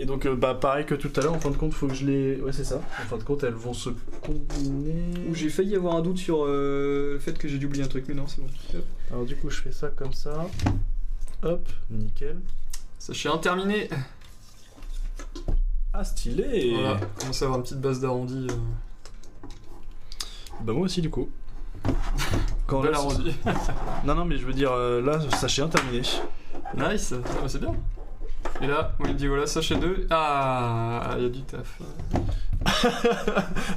Et donc bah pareil que tout à l'heure, en fin de compte faut que je les... Ouais c'est ça, en fin de compte elles vont se combiner... Ou j'ai failli avoir un doute sur le fait que j'ai dû oublier un truc, mais non, c'est bon. Hop. Alors du coup je fais ça comme ça. Hop, nickel. Sachet un terminé. Ah stylé. Voilà, on commence à avoir une petite base d'arrondi. Bah moi aussi du coup. Quand Belle là, arrondi. Non mais je veux dire là, sachet un terminé. Nice, ah, bah, c'est bien. Et là, on lui dit voilà, sachet 2. Ah, il y a du taf.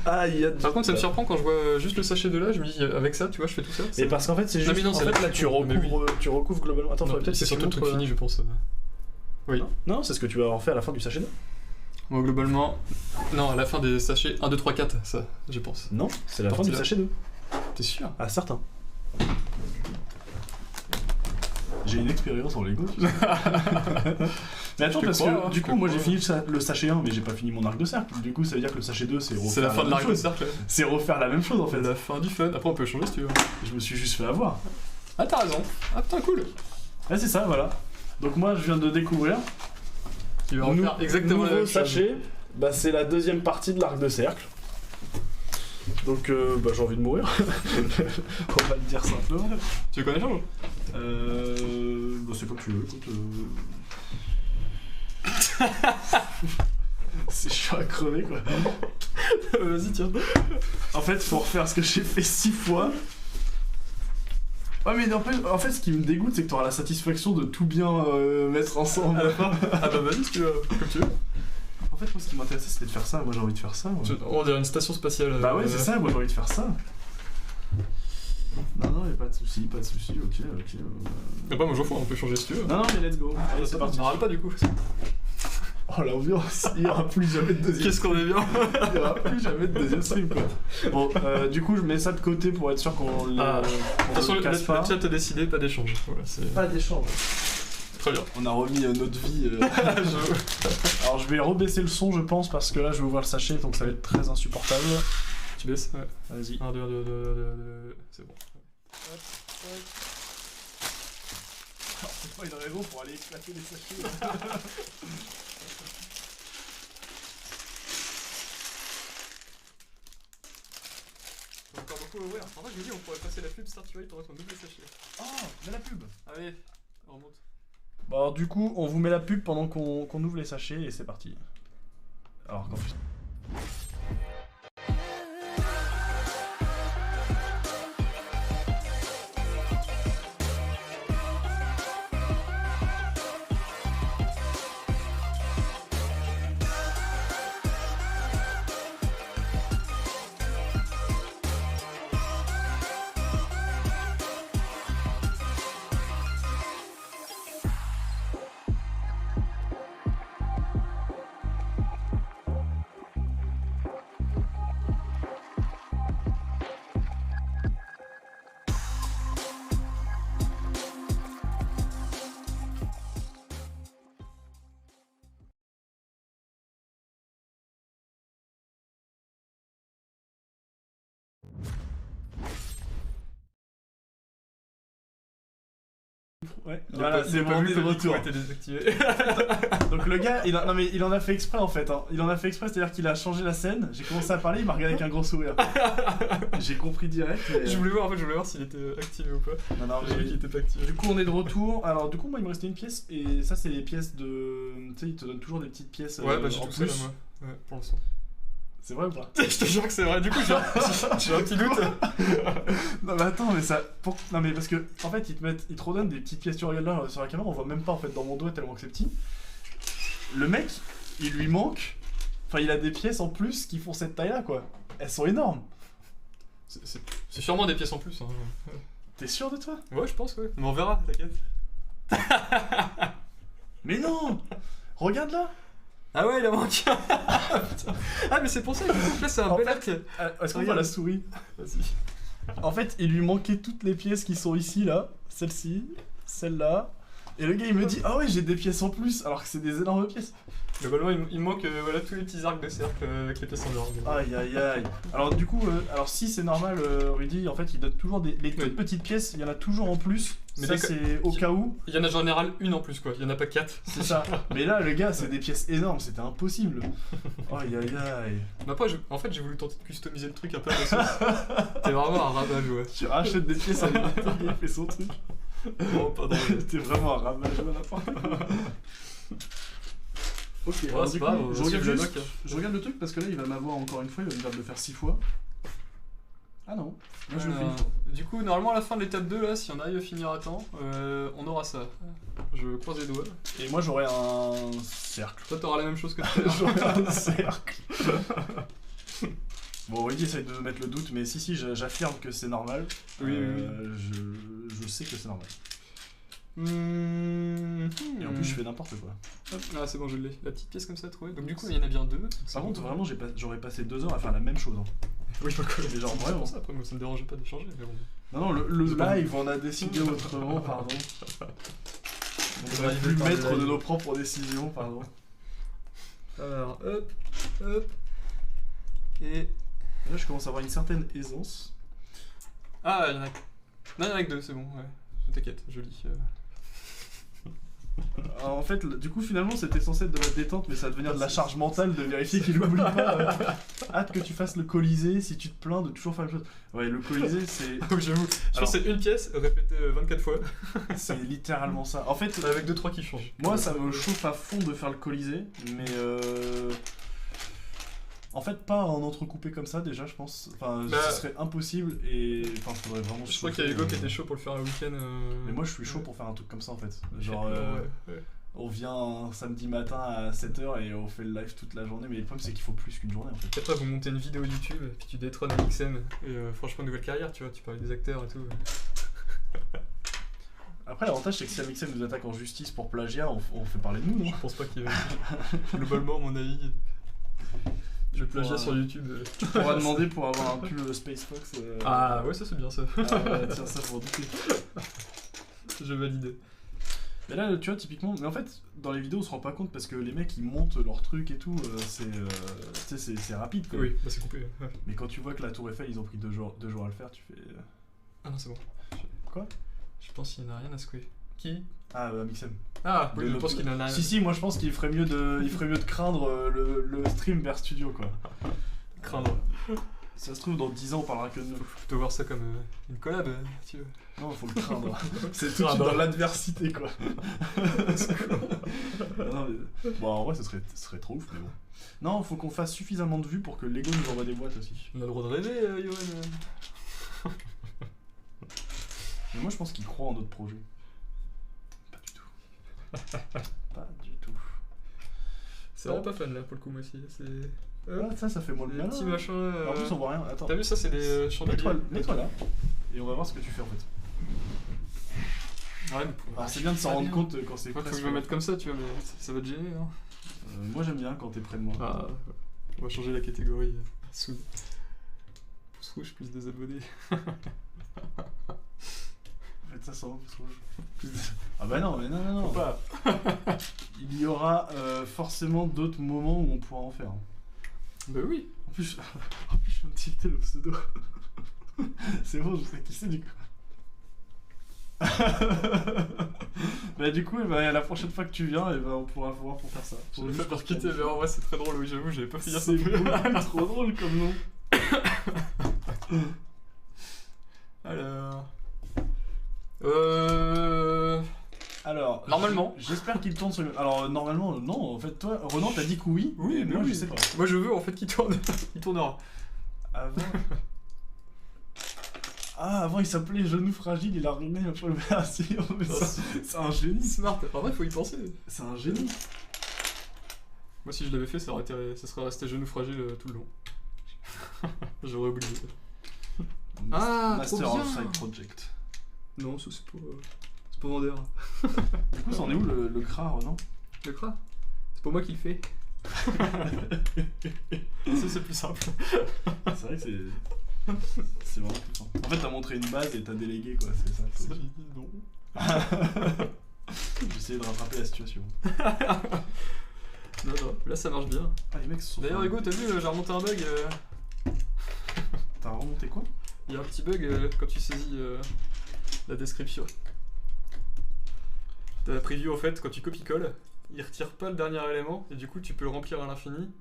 Ah, il y a... Par contre, ça me surprend quand je vois juste le sachet de là, je me dis avec ça, tu vois, je fais tout ça. Mais parce qu'en fait c'est Non, juste... mais non, en c'est fait la là tu coupe, mais recouvres globalement... Attends, Non, faudrait peut-être c'est que tu surtout le truc montres, fini, je pense. Oui. Non, c'est ce que tu vas avoir fait à la fin du sachet 2. Moi, globalement. Non, à la fin des sachets 1, 2, 3, 4, ça, je pense. Non, c'est la fin Parti du là. sachet 2. T'es sûr? Ah, certain. J'ai une expérience en Lego. Tu sais. Mais attends, Je parce crois, que hein, du je coup, moi j'ai crois. fini le sachet 1, mais j'ai pas fini mon arc de cercle. Du coup, ça veut dire que le sachet 2, c'est refaire C'est la fin de même l'arc de chose. cercle. C'est refaire la même chose en fait. La fin du fun. Après, on peut changer si tu veux. Je me suis juste fait avoir. Ah, t'as raison. Ah, putain, cool. Ah, c'est ça, voilà. Donc, moi je viens de découvrir. Tu vas refaire exactement la nouveau même chose. sachet, bah, c'est la deuxième partie de l'arc de cercle. Donc, bah, j'ai envie de mourir. On va le dire simplement. Tu veux qu'on échange? Bah, c'est comme tu veux, écoute. C'est chiant à crever quoi. Vas-y, tiens. En fait, faut refaire ce que j'ai fait 6 fois. Ouais, mais en fait, ce qui me dégoûte, c'est que t'auras la satisfaction de tout bien mettre ensemble. À la fin. Ah bah vas-y si tu veux, comme tu veux. En fait, moi, ce qui m'intéressait, c'était de faire ça. Moi, j'ai envie de faire ça. Moi. On dirait une station spatiale. Bah ouais, c'est ça. Moi, j'ai envie de faire ça. Non, y'a pas de soucis, ok. Ah bah moi j'en fous, on peut changer si tu veux. Non, mais let's go. Allez, c'est parti. On râle pas du coup. Oh, l'ambiance, il y aura plus jamais de deuxième. Qu'est-ce qu'on est bien. Il y aura plus jamais de deuxième stream, quoi. Bon, du coup, je mets ça de côté pour être sûr qu'on le, Ah. De toute qu'on façon, le le casse pas. chat a décidé, pas d'échange. Voilà, c'est Pas d'échange. très bien. On a remis notre vie. Alors, je vais rebaisser le son, je pense, parce que là, je vais ouvrir le sachet, donc ça va être très insupportable. Tu baisses? Ouais. Vas-y. 1, 2, 2, 2, c'est bon. Alors, c'est pas une raison pour aller éclater les sachets. Encore beaucoup à ouvrir. En fait, je me dis, on pourrait passer la pub Startuate pour mettre un double sachet. Oh, mais la pub. Allez, on remonte. Bon, alors, du coup, on vous met la pub pendant qu'on ouvre les sachets et c'est parti. Alors, quand... Ouais, Il a voilà, pas- il c'est a bon, pas on vu est que de le micro retour. était désactivé. Donc le gars, non mais il en a fait exprès en fait. Hein. Il en a fait exprès, c'est-à-dire qu'il a changé la scène. J'ai commencé à parler, il m'a regardé avec un gros sourire. J'ai compris direct. Mais... Je voulais voir s'il était activé ou pas. Non, J'ai vu qu'il était pas activé. Du coup, on est de retour. Alors, du coup, moi, il me restait une pièce. Et ça, c'est les pièces de. Tu sais, ils te donnent toujours des petites pièces. Ouais, bah j'ai en tout ça là, plus. moi. Ouais, pour l'instant. C'est vrai ou pas? Je te jure que c'est vrai, du coup j'ai un petit doute. Non, mais attends, mais ça. Non, mais parce que, en fait, ils te redonnent des petites pièces. Tu regardes là sur la caméra, on voit même pas en fait dans mon doigt tellement que c'est petit. Le mec, il lui manque. Enfin, il a des pièces en plus qui font cette taille-là, quoi. Elles sont énormes. C'est sûrement des pièces en plus. Hein. T'es sûr de toi? Ouais, je pense, ouais. Mais on verra, t'inquiète. Mais non! Regarde là! Ah ouais, il a manqué. Putain. Ah, mais c'est pour ça que là c'est un En bel fait, arc. Est-ce qu'on voit la souris? Vas-y. En fait, il lui manquait toutes les pièces qui sont ici, là. Celle-ci, celle-là. Et le gars, il me dit, ah ouais, j'ai des pièces en plus, alors que c'est des énormes pièces. Globalement, il manque voilà, tous les petits arcs de cercle avec les pièces en dehors. Aïe, aïe, aïe. Alors, du coup, alors si c'est normal, Rudy, en fait, il donne toujours les toutes Oui. petites pièces, il y en a toujours en plus. Mais Ça, d'accord. c'est au cas où. Il y en a en général une en plus, quoi. Il y en a pas 4. C'est ça. Mais là, le gars, c'est des pièces énormes, c'était impossible. Aïe, aïe, aïe. Mais après, en fait, j'ai voulu tenter de customiser le truc un peu à ma sauce. T'es vraiment un rabat-joie. Tu rachètes des pièces à l'unité, il fait son truc. Oh, pas drôle. T'es vraiment un rabat-joie à la fin. Ok, alors c'est du pas coup, grave, je on regarde, suit le juste, doc. je regarde le truc parce que là il va m'avoir encore une fois, il va me dire de le faire 6 fois. Ah non, moi je le fais une fois. Du coup, normalement, à la fin de l'étape 2, là, si on arrive à finir à temps, on aura ça. Je croise les doigts. Et moi j'aurai un cercle. Toi, t'auras la même chose que tout à l'heure. J'aurai un cercle. Bon, Rudy essaye de mettre le doute, mais si, j'affirme que c'est normal. Oui, oui, Je sais que c'est normal. Et Et en plus, je fais n'importe quoi. Hop, ah, c'est bon, je l'ai. La petite pièce comme ça, trouvée. Donc, du coup, il y en a bien 2. Par contre, vraiment, j'aurais passé 2 heures à faire la même chose. Hein. Oui, je me connais. Mais genre, C'est vraiment. pour ça, après, moi, ça me dérangeait pas d'échanger. Mais bon. Non, le C'est pas live, on a décidé autrement, pardon. On aurait live pu par le maître de live. nos propres décisions, pardon. Alors, hop, hop. Et. Là, je commence à avoir une certaine aisance. Ah, il y en a. Non, il y en a que 2, c'est bon, ouais. T'inquiète, je lis. Alors, en fait, du coup, finalement, c'était censé être de la détente, mais ça va devenir de la charge mentale de vérifier qu'il oublie pas. Hâte que tu fasses le Colisée si tu te plains de toujours faire la même chose. Ouais, le Colisée, c'est Oui, j'avoue. Je pense que c'est une pièce répétée 24 fois. c'est littéralement ça. En fait, Avec 2-3 qui changent. moi, ça me chauffe à fond de faire le Colisée, mais en fait, pas en entrecoupé comme ça, déjà, je pense. Enfin, Bah, ce serait impossible et. Enfin, faudrait vraiment. Je crois chauffer, qu'il y a Hugo qui était chaud pour le faire un week-end. Mais moi, je suis chaud pour faire un truc comme ça, en fait. Genre. Ouais. On vient un samedi matin à 7h et on fait le live toute la journée, mais le problème c'est qu'il faut plus qu'une journée en fait. Après, vous montez une vidéo YouTube, puis tu détrônes MXM. Et franchement, nouvelle carrière, tu vois. Tu parlais des acteurs et tout. Après, l'avantage c'est que si Amixem nous attaque en justice pour plagiat, on fait parler de nous, non? Je pense pas qu'il y ait. Globalement, à mon avis. Le plagiat pourras- sur YouTube. Tu pourras demander pour avoir un pull Space Fox. Ah, ouais, ça c'est bien ça. Ah ouais, tiens, ça pour douter. Je valide. Mais là, tu vois, typiquement, mais en fait, dans les vidéos, on se rend pas compte parce que les mecs ils montent leur truc et tout, tu sais, c'est rapide quoi. Oui, bah c'est coupé. Ouais. Mais quand tu vois que la Tour Eiffel ils ont pris 2 jours à le faire, tu fais. Ah non, c'est bon. Quoi? Je pense qu'il n'y en a rien à secouer. Qui? Ah, Amixem. Ah, oui, je pense qu'il en a rien. Si, moi je pense qu'il ferait mieux de craindre le stream vers studio quoi. Craindre. Si ça se trouve, dans 10 ans, on parlera que de nous. Faut plutôt voir ça comme une collab, si tu veux. Non, faut le craindre. C'est tout de Ah suite bah. dans l'adversité, quoi. Non, mais... Bon, en vrai, ce serait trop ouf, mais bon. Non, faut qu'on fasse suffisamment de vues pour que Lego nous envoie des boîtes aussi. On a le droit de rêver, Yoann. Mais moi, je pense qu'ils croient en notre projet. Pas du tout. Pas du tout. C'est vraiment pas fan là pour le coup, moi aussi. C'est. Ah, ça fait moins le Les malin. petits machins. En plus, on voit rien. Attends. T'as vu ça, c'est des chandeliers. Mets-toi là. Et on va voir ce que tu fais en fait. Ouais, mais Alors, c'est bien de s'en rendre compte quand c'est Faut que presque- je me mette comme ça, tu vois, mais ça va te gêner, hein. Moi, j'aime bien quand t'es près de moi. Ah, on va changer la catégorie. Sous. Pouce rouge plus des abonnés. Faites ça sans pouce rouge. Ah bah non, mais non. Faut pas. Il y aura forcément d'autres moments où on pourra en faire. Hein. Bah oui. En plus, je viens de tilter le pseudo. C'est bon, je sais qui c'est du coup. Bah du coup, la prochaine fois que tu viens, on pourra voir pour faire ça. Je l'ai fait par quitter, mais en vrai c'est très drôle, oui j'avoue, j'avais pas fait gaffe. C'est beaucoup trop drôle comme nom. Alors... Alors, Normalement. J'espère qu'il tourne sur... Alors, normalement, non, en fait, toi, Ronan, t'as dit que oui, Oui, mais moi, je sais pas. Moi je veux en fait qu'il tourne, il tournera. Avant... Ah, avant, il s'appelait Genou Fragile, il a ruiné la première version, mais c'est un génie. Smart, en vrai faut y penser. C'est un génie. Moi si je l'avais fait, ça serait resté genou fragile tout le long. J'aurais oublié. Ah, Master trop bien. of Side Project. Non, ça c'est pas vendeur. Du coup, c'en est où le CRA, Ronan? Le cra. C'est pas moi qui le fais. Ça c'est plus simple. C'est vrai que c'est vraiment plus simple. En fait, t'as montré une base et t'as délégué, quoi, c'est ça. Ça, j'ai dit non. J'essayais de rattraper la situation. Non, là ça marche bien. Ah, les mecs se sont... D'ailleurs, Hugo, t'as vu, j'ai remonté un bug. T'as remonté quoi? Il y a un petit bug quand tu saisis la description. T'as la preview en fait, quand tu copie-colles, il retire pas le dernier élément et du coup tu peux le remplir à l'infini.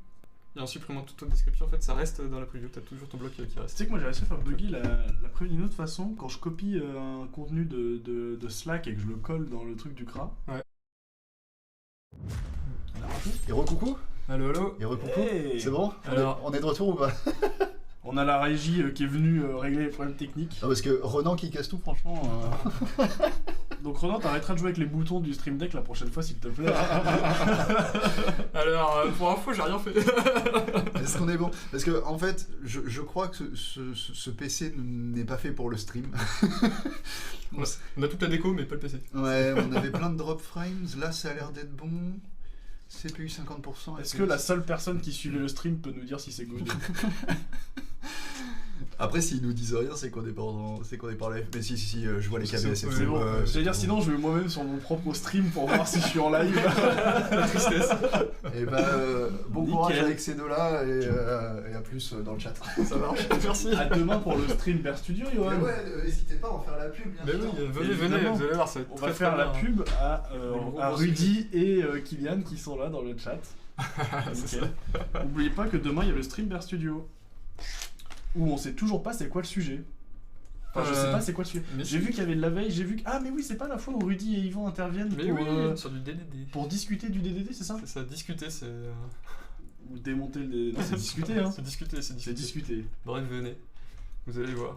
Et en supprimant toute autre description, en fait ça reste dans la preview, t'as toujours ton bloc qui Tu reste. sais que moi j'ai réussi à faire bugger la preview d'une autre façon. Quand je copie un contenu de Slack et que je le colle dans le truc du CRA. Ouais. Et recoucou. Allo, allo. Et recoucou. Hey. C'est bon? Alors- On est de retour ou pas? On a la régie qui est venue régler les problèmes techniques. Non, parce que Ronan qui casse tout, franchement. Donc Ronan, t'arrêteras de jouer avec les boutons du Stream Deck la prochaine fois s'il te plaît. Alors, pour info, j'ai rien fait. Est-ce qu'on est bon? Parce que en fait, je crois que ce PC n'est pas fait pour le stream. On a toute la déco, mais pas le PC. Ouais, on avait plein de drop frames. Là, ça a l'air d'être bon. CPU 50%. Est-ce que la seule personne qui suivait le stream peut nous dire si c'est good? Après, s'ils nous disent rien, c'est qu'on est pas en live. Mais si, je vois les KBS. C'est C'est bon. J'allais dire bon. sinon je vais moi-même sur mon propre stream pour voir si je suis en live. La tristesse. Et bon Nickel. courage avec ces deux-là et à plus dans le chat. Ça marche, merci. À demain pour le stream Bear Studio, Johan. Mais ouais, n'hésitez pas à en faire la pub, bien Mais sûr. oui, venez, Évidemment. vous allez voir, ça va être On très, va très faire la bien. pub à gros Rudy et Kylian qui sont là dans le chat. C'est Nickel. N'oubliez pas que demain il y a le stream Bear Studio où on sait toujours pas c'est quoi le sujet. Enfin, je sais pas c'est quoi le sujet. mais J'ai si. vu qu'il y avait de la veille, j'ai vu que... Ah mais oui, c'est pas la fois où Rudy et Yvan interviennent Mais pour, oui, sur du DDD. pour discuter du DDD, c'est ça? C'est ça, discuter, c'est. Ou démonter le DDD. Non, c'est discuter, hein. C'est discuter, c'est C'est discuter. discuter. Bref, venez. Vous allez voir.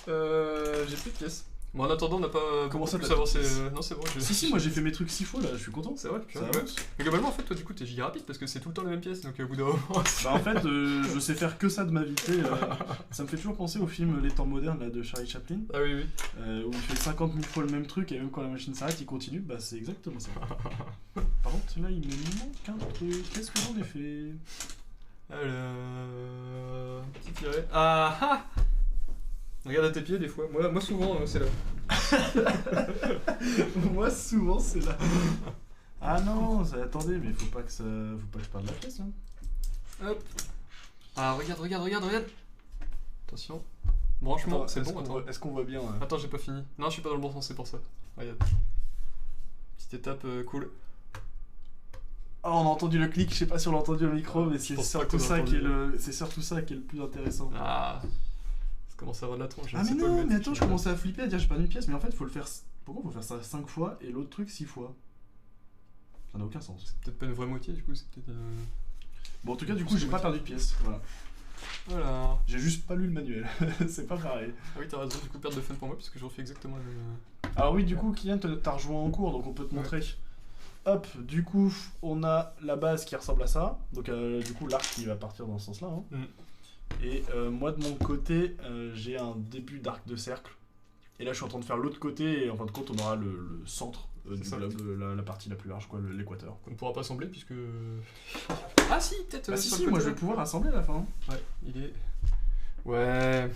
J'ai plus de pièces. Bon, en attendant, on n'a pas Comment ça, plus t'as plus de avancé. pièces Non, c'est bon. Si, moi j'ai fait mes trucs 6 fois là, je suis content. C'est vrai, Ça ouais. avance. Mais globalement, en fait, toi, du coup, t'es giga rapide parce que c'est tout le temps les mêmes pièces, donc au bout d'un moment. Bah en fait, je sais faire que ça de ma vie. tu sais, ça me fait toujours penser au film Les Temps Modernes là, de Charlie Chaplin, Ah oui, oui. où il fait 50 000 fois le même truc et même quand la machine s'arrête, il continue. Bah c'est exactement ça. Par contre, là, il me manque un truc. Qu'est-ce que j'en ai fait? Alors. Petit tiré. Ah ah. Regarde à tes pieds des fois. Moi souvent, c'est là. Moi, souvent, c'est là. Ah non, attendez, mais faut pas que je perde la pièce. Hein. Hop. Ah, regarde. Attention. Branchement, c'est est-ce bon, qu'on attends. voit- Est-ce qu'on voit bien Attends, j'ai pas fini. Non, je suis pas dans le bon sens, c'est pour ça. Regarde. Petite étape cool. Oh, on a entendu le clic, je sais pas si on l'a entendu au micro, mais c'est pense pas surtout qu'on a ça qui est entendu. c'est surtout ça qui est le plus intéressant. Ah. Ça commence à avoir de la tronche. je Ah sais mais pas où non, le mettre. mais attends, je commençais à flipper, à dire j'ai perdu une pièce, mais en fait faut le faire... Pourquoi faut faire ça 5 fois et l'autre truc 6 fois? Ça n'a aucun sens. C'est peut-être pas une vraie moitié, du coup, c'est peut-être. Bon en tout cas du coup j'ai pas perdu de pièce, voilà. Voilà. J'ai juste pas lu le manuel, c'est pas pareil. Ah oui, t'as raison, du coup, perte de fun pour moi, puisque je refais exactement le même. Alors oui du coup Kylian t'as rejoint en cours donc on peut te Ouais. montrer. Hop, du coup on a la base qui ressemble à ça, donc du coup l'arc qui va partir dans ce sens là. Hein. Mm. Et moi de mon côté j'ai un début d'arc de cercle. Et là je suis en train de faire l'autre côté et en fin de compte on aura le centre du C'est ça. globe, la partie la plus large quoi, l'équateur. Qu'on ne pourra pas assembler, puisque. Ah si, peut-être. Ah si sur si, le moi côté, je vais là. pouvoir assembler à la fin. Ouais, il est. Ouais.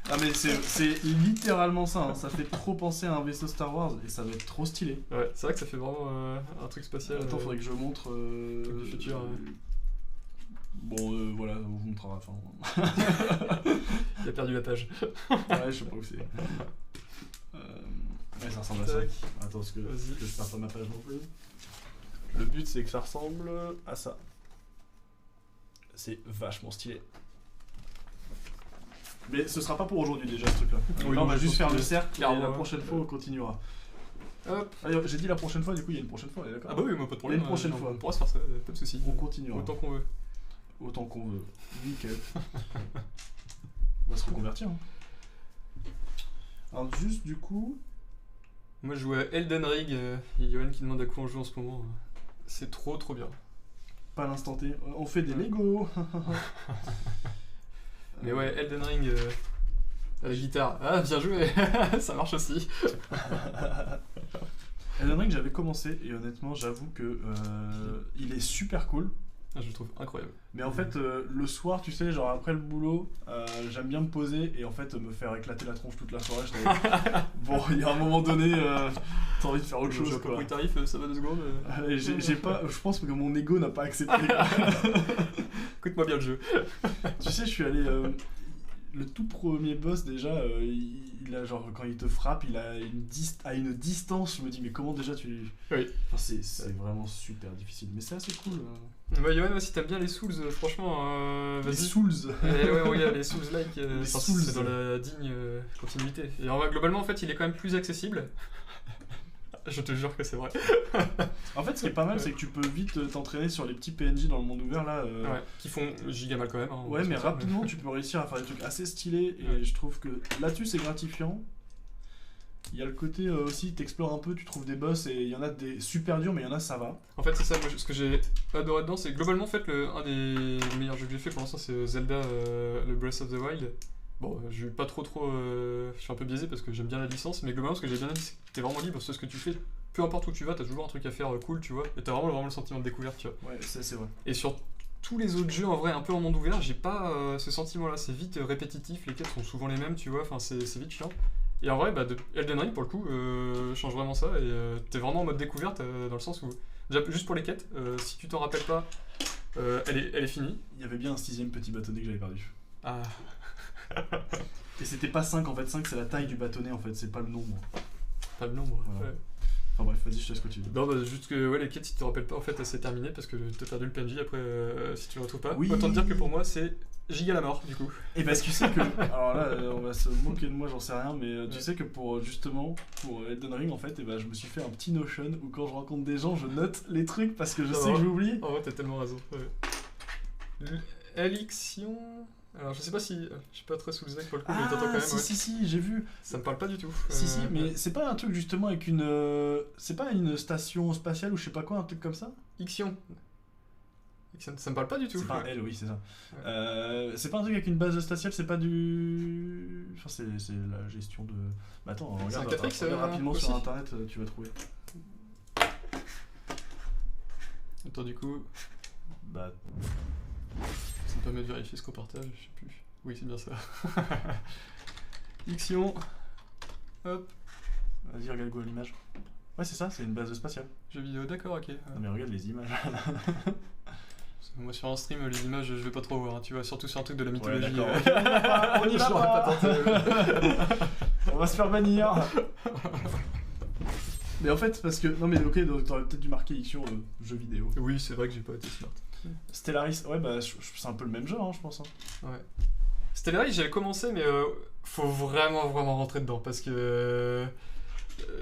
Ah mais c'est littéralement ça, hein. Ça fait trop penser à un vaisseau Star Wars et ça va être trop stylé. Ouais, c'est vrai que ça fait vraiment un truc spatial. Attends, faudrait que je montre... truc du futur, ouais. Bon voilà, on vous montrera à la fin. Il a perdu la page. Ouais, je sais pas où c'est. Ouais, ça ressemble à ça. Tac. Attends, parce que Vas-y. je perds pas ma page non plus. Le but, c'est que ça ressemble à ça. C'est vachement stylé. Mais ce sera pas pour aujourd'hui déjà ce truc-là. Oui, Là, on va je juste pense faire que le cercle et clairement, la ouais. prochaine fois on continuera. Hop. Allez, j'ai dit la prochaine fois, du coup il y a une prochaine fois, on est d'accord? Ah bah oui, moi pas de problème. Et une prochaine genre, fois. On pourra se faire ça, pas de soucis. On continuera. Autant qu'on veut. Autant qu'on veut. Nickel. On va se reconvertir. Hein. Alors juste du coup... Moi je joue à Elden Ring, il y a Yoann qui demande à quoi on joue en ce moment. C'est trop bien. Pas à l'instant T. On fait des Lego. Mais ouais, Elden Ring à la guitare. Ah, bien joué. Ça marche aussi. Elden Ring, j'avais commencé et honnêtement, j'avoue que il est super cool. Ah, je le trouve incroyable. Mais en fait, le soir, tu sais, genre après le boulot, j'aime bien me poser et en fait me faire éclater la tronche toute la soirée. Bon, il y a un moment donné, t'as envie de faire autre J'ai chose. pas Quoi. pris le tarif, ça va 2 secondes. Et j'ai pas, je pense que mon ego n'a pas accepté. Quoi. Écoute-moi bien le jeu. Tu sais, je suis allé. Le tout premier boss, déjà, il a genre, quand il te frappe, il a à une distance. Je me dis, mais comment déjà tu. Oui. Enfin, c'est vraiment super difficile. Mais c'est assez cool. Bah Yoann, si t'aimes bien les Souls, franchement, Les vas-y. Souls. Ouais, regarde, les Souls-like, Les enfin, Souls. c'est dans la digne continuité. Et globalement, en fait, il est quand même plus accessible. Je te jure que c'est vrai. En fait, ce qui est pas mal, c'est que tu peux vite t'entraîner sur les petits PNJ dans le monde ouvert là. Ouais, qui font giga mal quand même. Hein, Ouais, mais c'est ça. rapidement, tu peux réussir à faire des trucs assez stylés et Ouais. je trouve que là-dessus, c'est gratifiant. Il y a le côté aussi, t'explores un peu, tu trouves des boss et il y en a des super durs, mais il y en a ça va. En fait, c'est ça, moi, ce que j'ai adoré dedans, c'est globalement, en fait, un des meilleurs jeux que j'ai fait pour l'instant, c'est Zelda, le Breath of the Wild. Bon, je suis pas trop. Je suis un peu biaisé parce que j'aime bien la licence, mais globalement, ce que j'ai bien aimé, c'est que t'es vraiment libre sur ce que tu fais. Peu importe où tu vas, t'as toujours un truc à faire cool, tu vois. Et t'as vraiment le sentiment de découverte, tu vois. Ouais, c'est vrai. Et sur tous les autres jeux, en vrai, un peu en monde ouvert, j'ai pas ce sentiment-là. C'est vite répétitif, les quêtes sont souvent les mêmes, tu vois. Enfin, c'est vite chiant. Et en vrai, bah, Elden Ring, pour le coup, change vraiment ça. Et t'es vraiment en mode découverte, dans le sens où, déjà, juste pour les quêtes, si tu t'en rappelles pas, elle est finie. Il y avait bien un 6ème petit bâtonnet que j'avais perdu. Ah. Et c'était pas 5 en fait, 5 c'est la taille du bâtonnet en fait, c'est pas le nombre. Pas le nombre. Voilà. Ouais. Enfin bref, vas-y, je te laisse continuer. Non, bah, juste que ouais, les quêtes, si tu te rappelles pas, en fait, c'est terminé parce que t'as perdu le PNJ après, si tu le retrouves pas. Oui. Autant te dire que pour moi, c'est giga la mort, du coup. Et parce que tu sais que. Alors là, on va se moquer de moi, j'en sais rien, mais tu Ouais. sais que pour Elden Ring en fait, et ben, je me suis fait un petit Notion où quand je rencontre des gens, je note les trucs parce que je Ça sais va. que j'oublie. En vrai, t'as tellement raison. Ouais. Elixion. Alors, je sais pas si. Je suis pas très sous le zec pour le coup, mais t'entends quand même. si, Ouais. si, j'ai vu. Ça me parle pas du tout. Si, mais ouais. c'est pas un truc justement avec une. C'est pas une station spatiale ou je sais pas quoi, un truc comme ça? Ixion. Ixion, ça me parle pas du tout. C'est pas un L, oui, c'est ça. Ouais. C'est pas un truc avec une base spatiale, c'est pas du. Enfin, c'est la gestion de. Bah attends, C'est regarde, un 4X, regarde rapidement aussi. sur internet, tu vas trouver. Attends, du coup, Bah. ça me permet de vérifier ce qu'on partage, je sais plus. Oui, c'est bien ça. Ixion. Hop. Vas-y, regarde Google l'image. Ouais, c'est ça, c'est une base spatiale. Jeux vidéo, d'accord, ok. Non, mais regarde les images. Parce que moi sur un stream, les images, je vais pas trop voir, hein, tu vois, surtout sur un truc de la Ouais, mythologie. d'accord. On y va, Je l'aurais pas tenté. On va se faire bannir. Mais en fait, parce que. Non, mais ok, donc t'aurais peut-être dû marquer Ixion jeu vidéo. Oui, c'est vrai que j'ai pas été smart. Stellaris, ouais, bah c'est un peu le même jeu, hein, je pense. Hein. Ouais. Stellaris, j'avais commencé, mais faut vraiment rentrer dedans parce que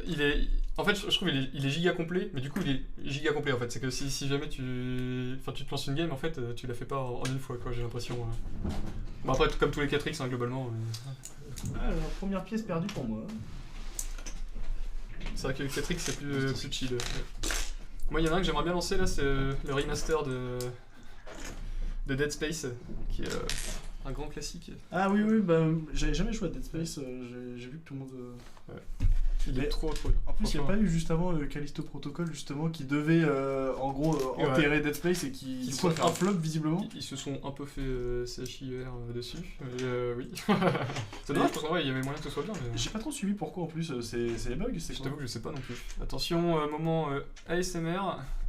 il est. En fait, je trouve il est giga complet, mais du coup, il est giga complet en fait. C'est que si jamais tu te lances une game, en fait, tu la fais pas en une fois, quoi, j'ai l'impression. Bon, après, comme tous les 4X, hein, globalement. Alors, première pièce perdue pour moi. C'est vrai que le 4X, c'est plus chill. Moi, il y en a un que j'aimerais bien lancer là, c'est le remaster de Dead Space, qui est un grand classique. Ah oui, bah j'avais jamais joué à Dead Space, j'ai vu que tout le monde. Il est Mais- trop bien. En plus, il n'y a Franchement. pas eu juste avant Callisto Protocol justement qui devait en gros Ouais. enterrer Dead Space et qui Qui du sont coup a fait un un- flop visiblement. Ils se sont un peu fait CHIER dessus, mais oui. C'est dommage parce qu'en vrai il y avait moyen que ce soit bien, mais J'ai pas trop suivi pourquoi en plus, c'est les bugs, c'est je quoi? t'avoue que je sais pas non plus. Attention, moment ASMR,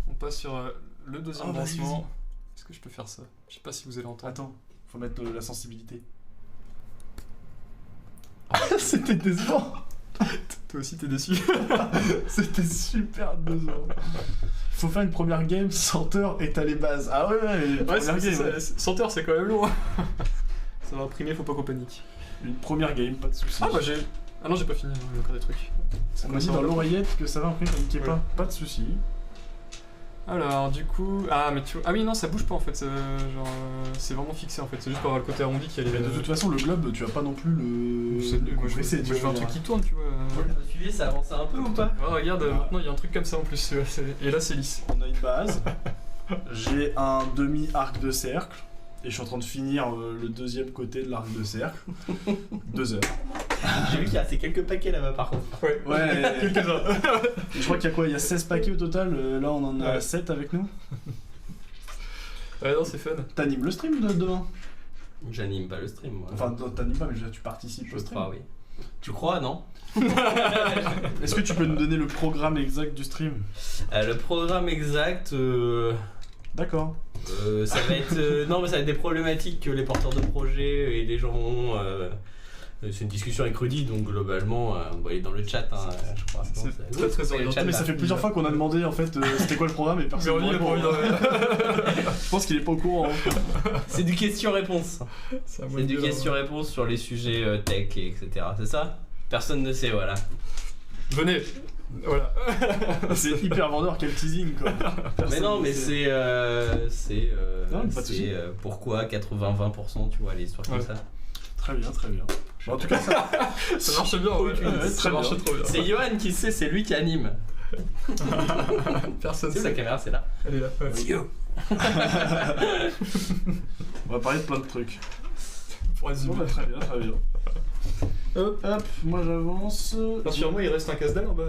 on passe sur le deuxième Ah, vas-y, lancement. Est-ce que je peux faire ça? Je sais pas si vous allez entendre. Attends, faut mettre la sensibilité. C'était décevant. Toi aussi t'es déçu. C'était super décevant. Faut faire une première game, senteur et t'as les bases. Ah ouais, une Ouais, première game. Ouais. Senteur c'est quand même lourd. Ça va imprimer, faut pas qu'on panique. Une première game, pas de soucis. Ah bah j'ai... Ah non j'ai pas fini, il y a encore des trucs. On m'a dit dans l'oreillette que ça va imprimer, paniquez Ouais. pas. Pas de soucis. Alors du coup... Ah mais tu vois... Ah oui non ça bouge pas en fait, c'est vraiment fixé en fait, c'est juste pour avoir le côté arrondi qui a les... Mais de toute façon, le globe, tu vas pas non plus le. C'est nul, moi je compresser, veux un truc qui tourne tu vois. T'as suivi, ça avance un peu ou pas? Ah, regarde, maintenant il y a un truc comme ça en plus, et là c'est lisse. On a une base. J'ai un demi-arc de cercle. Et je suis en train de finir le deuxième côté de l'arc de cercle. 2 heures. J'ai vu qu'il y a ces quelques paquets là-bas par contre. Ouais, Quelques-uns. je crois qu'il y a quoi? Il y a 16 paquets au total. Là, on en a Ouais. 7 avec nous. Ouais non c'est fun. T'animes le stream de demain? J'anime pas le stream moi. Enfin, t'animes pas, mais je veux dire, tu participes je au stream. crois, oui. Tu crois, non? Est-ce que tu peux nous donner le programme exact du stream? Le programme exact, D'accord. ça va être non mais ça va être des problématiques que les porteurs de projets et les gens ont. C'est une discussion avec Rudy, donc globalement, on va aller dans le chat, hein, je crois. C'est Non, très, très le orienté, chat, Mais là. ça fait plusieurs fois qu'on a demandé en fait c'était quoi le programme et personne Mais ne on y est, répond. bon, Je pense qu'il est pas au courant. C'est du question-réponse. C'est C'est du question-réponse sur les sujets tech, et etc. C'est ça? Personne ne sait, voilà. Venez. Voilà. C'est hyper vendeur, quel teasing quoi. Mais non, mais c'est Non, pas de souci. pourquoi 80-20%, tu vois, les histoires comme Ouais. ça. Très bien, très bien. En tout cas, ça, Ça marche bien, ouais. Ouais, Ça très marche bien. trop bien. C'est Johan qui sait, c'est lui qui anime. Personne C'est où la sait. caméra, c'est là. Elle est là. Ouais. on va parler de plein de trucs. Pour résumer. Bon, bah, très bien, très bien. Hop. Hop, moi j'avance. Rassure-moi, il reste un casse-dalle en bas.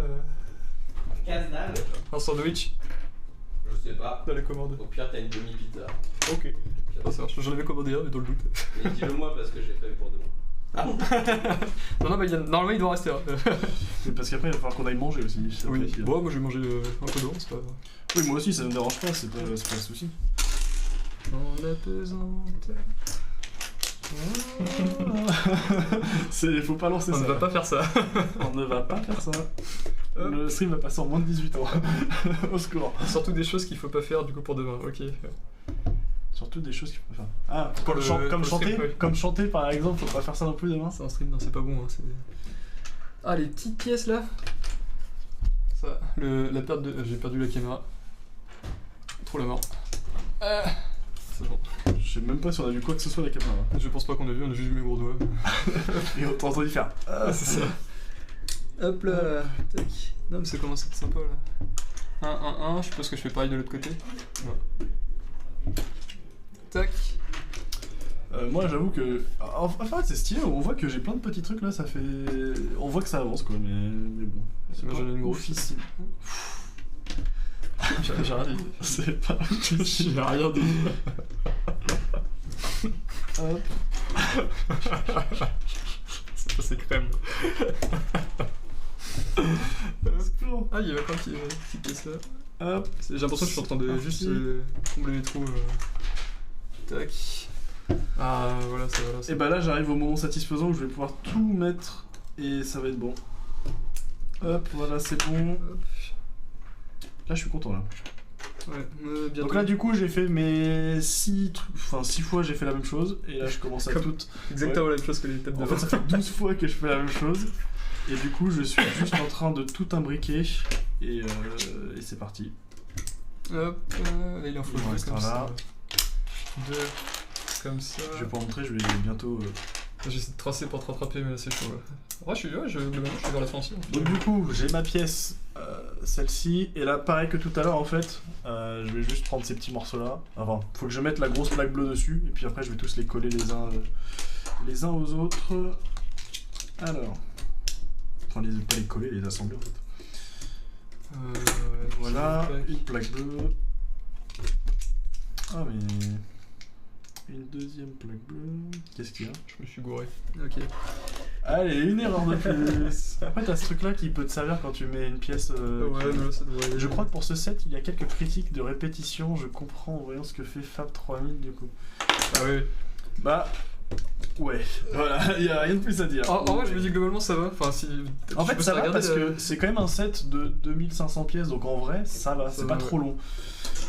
Casse-dalle. Un sandwich Je sais pas. dans les commandes. Au pire, t'as une demi-pizza. Ok. Ah, ça marche. J'en avais commandé un, mais dans le doute. Mais dis-le moi parce que j'ai prévu pour demain. Non, non, mais normalement il doit rester. Hein. Mais parce qu'après, il va falloir qu'on aille manger aussi. c'est Oui. après, Bon, moi je vais manger un peu d'eau, c'est pas grave. Oui, moi aussi, ça me dérange pas, c'est pas un souci. On a pesante. Faut pas lancer On ça. ne va pas faire ça. On ne va pas faire ça. Le stream va passer en moins de 18 ans. Au secours. Surtout des choses qu'il faut pas faire du coup pour demain. Ok. Surtout des choses qu'il faut faire. Ah, Pour comme, le- comme pour le chanter, stream, ouais. comme chanter par exemple, faut pas faire ça non plus demain. C'est un stream, non, c'est pas bon. Hein, ah, les petites pièces là. Ça, la perte de. J'ai perdu la caméra. Trop la mort. C'est bon. Je sais même pas si on a vu quoi que ce soit à la caméra. Je pense pas qu'on a vu, on a juste vu mes gros doigts. Et on t'a entendu faire. Ah, c'est ça. Hop là. Tac. Non, mais ça commence à être sympa là. 1, 1, 1. Je suppose que je fais pareil de l'autre côté. Ouais. Tac. Moi j'avoue que. Enfin, c'est stylé, on voit que j'ai plein de petits trucs là, ça fait. On voit que ça avance quoi, mais bon. C'est Moi, pas j'en ai une grosse. oufissime. J'ai rien dit. C'est pas oufissime. J'ai rien dit. Hop. C'est crème. Explore. Ah, il y avait plein de petites pièces là. Hop. J'ai l'impression que je suis en train de juste combler les trous. Tac. Ah, voilà, ça va là. Et bah là j'arrive au moment satisfaisant où je vais pouvoir tout mettre et ça va être bon. Hop, voilà, c'est bon. Hop. Là je suis content là. Ouais, bientôt. Donc là du coup j'ai fait mes 6 fois j'ai fait la même chose et là je commence à Comme- toutes. Exactement la même chose que les tables de En fait ça fait 12 fois que je fais la même chose et du coup je suis juste en train de tout imbriquer et c'est parti. Hop, là il en faut Il en deux reste comme un ça. là. 2 comme ça. Je vais pas montrer, je vais bientôt... J'essaie de tracer pour te rattraper, mais là c'est chaud. Ouais, globalement, je suis dans la transition. Donc du coup j'ai ma pièce, celle-ci, et là pareil que tout à l'heure en fait, je vais juste prendre ces petits morceaux là. Enfin, faut que je mette la grosse plaque bleue dessus et puis après je vais tous les coller les uns aux autres. Alors... Enfin pas les coller, les assembler en fait. Voilà, une plaque bleue. Ah mais... Une deuxième plaque bleue. Qu'est-ce qu'il y a? Je me suis gouré. Ok. Allez, une erreur de plus. Après t'as ce truc là qui peut te servir quand tu mets une pièce... Ouais, mais là ça devrait... Je crois que pour ce set, il y a quelques critiques de répétition. Je comprends en voyant ce que fait Fab 3000 du coup. Ah oui. Bah, Ouais, voilà, il y a rien de plus à dire. En vrai, je me dis globalement ça va. Enfin, si. En je fait, peux ça va regarder, parce que c'est quand même un set de 2500 pièces, donc en vrai, ça va, c'est va, pas ouais. trop long.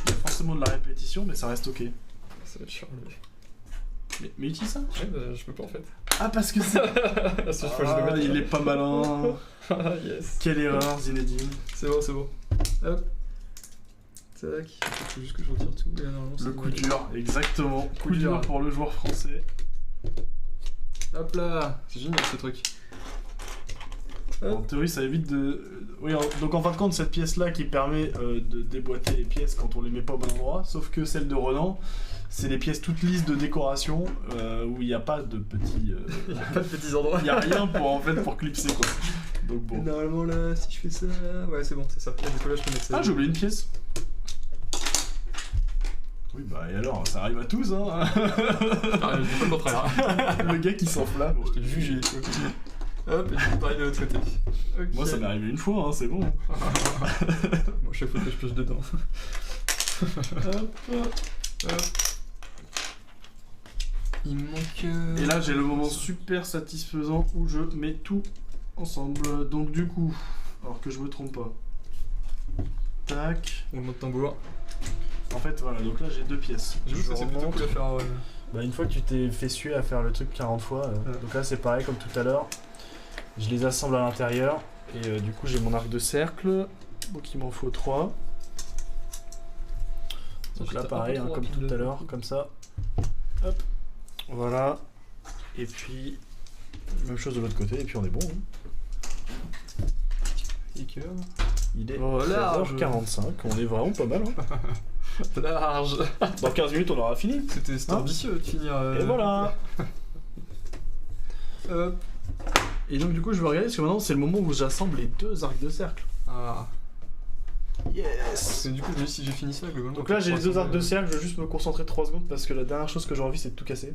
Il y a forcément de la répétition, mais ça reste ok. Ça va être chiant. Mais utilise ça Ouais, bah, je peux pas en fait. Ah, parce que c'est. La seule fois, je dois mettre. Il est pas malin. Ah, yes. Quelle erreur, Zinedine. C'est bon, c'est bon. Hop. Tac. Faut juste que je retire tout. Et normalement, Le c'est coup bon. dur, exactement. Coup Coup dur dur. pour le joueur français. Hop là. C'est génial ce truc. En théorie, ça évite de. Oui, donc en fin de compte, cette pièce-là qui permet de déboîter les pièces quand on les met pas au bon endroit, sauf que celle de Renan, c'est des pièces toutes lisses de décoration où il n'y a pas de petits. Il y a pas de petits endroits. Il n'y a rien pour clipser quoi. Donc Et bon. normalement là, si je fais ça. Ouais, c'est bon, c'est ça. Là, du coup, là, je peux mettre ça. Ah, j'ai oublié une pièce. Oui, bah et alors, ça arrive à tous, hein. Ah, je dis pas le contraire. Le gars qui s'enflamme. Je t'ai jugé. Hop, et du coup, pareil de l'autre côté. Ok. Moi, ça m'est arrivé une fois, hein, c'est bon. Bon, chaque fois que je pioche dedans. Hop. Hop. Il me manque. Et là, j'ai le moment super satisfaisant où je mets tout ensemble. Donc, du coup, alors que je me trompe pas. Tac. On monte tambour. En fait, voilà, donc là, j'ai deux pièces. J'avoue que ça, c'est plutôt remonte. cool à faire. Bah, une fois que tu t'es fait suer à faire le truc 40 fois, donc là, c'est pareil comme tout à l'heure. Je les assemble à l'intérieur. Et du coup, j'ai mon arc de cercle. Donc, il m'en faut 3. Donc là, pareil, hein, comme tout à l'heure, comme ça. Hop. Voilà. Et puis, même chose de l'autre côté, et puis on est bon. Hein. Kicker. Il est Oh, large. 16h45, on est vraiment pas mal. Hein. Large. Dans 15 minutes, on aura fini. C'était Hein ambitieux de finir. Et voilà. Hop. Et donc, du coup, je vais regarder parce que maintenant, c'est le moment où j'assemble les deux arcs de cercle. Ah. Yes. Parce que du coup, je me dis si j'ai fini ça, globalement. Donc là, j'ai les deux arcs de cercle, je vais juste me concentrer 3 secondes parce que la dernière chose que j'ai envie, c'est de tout casser.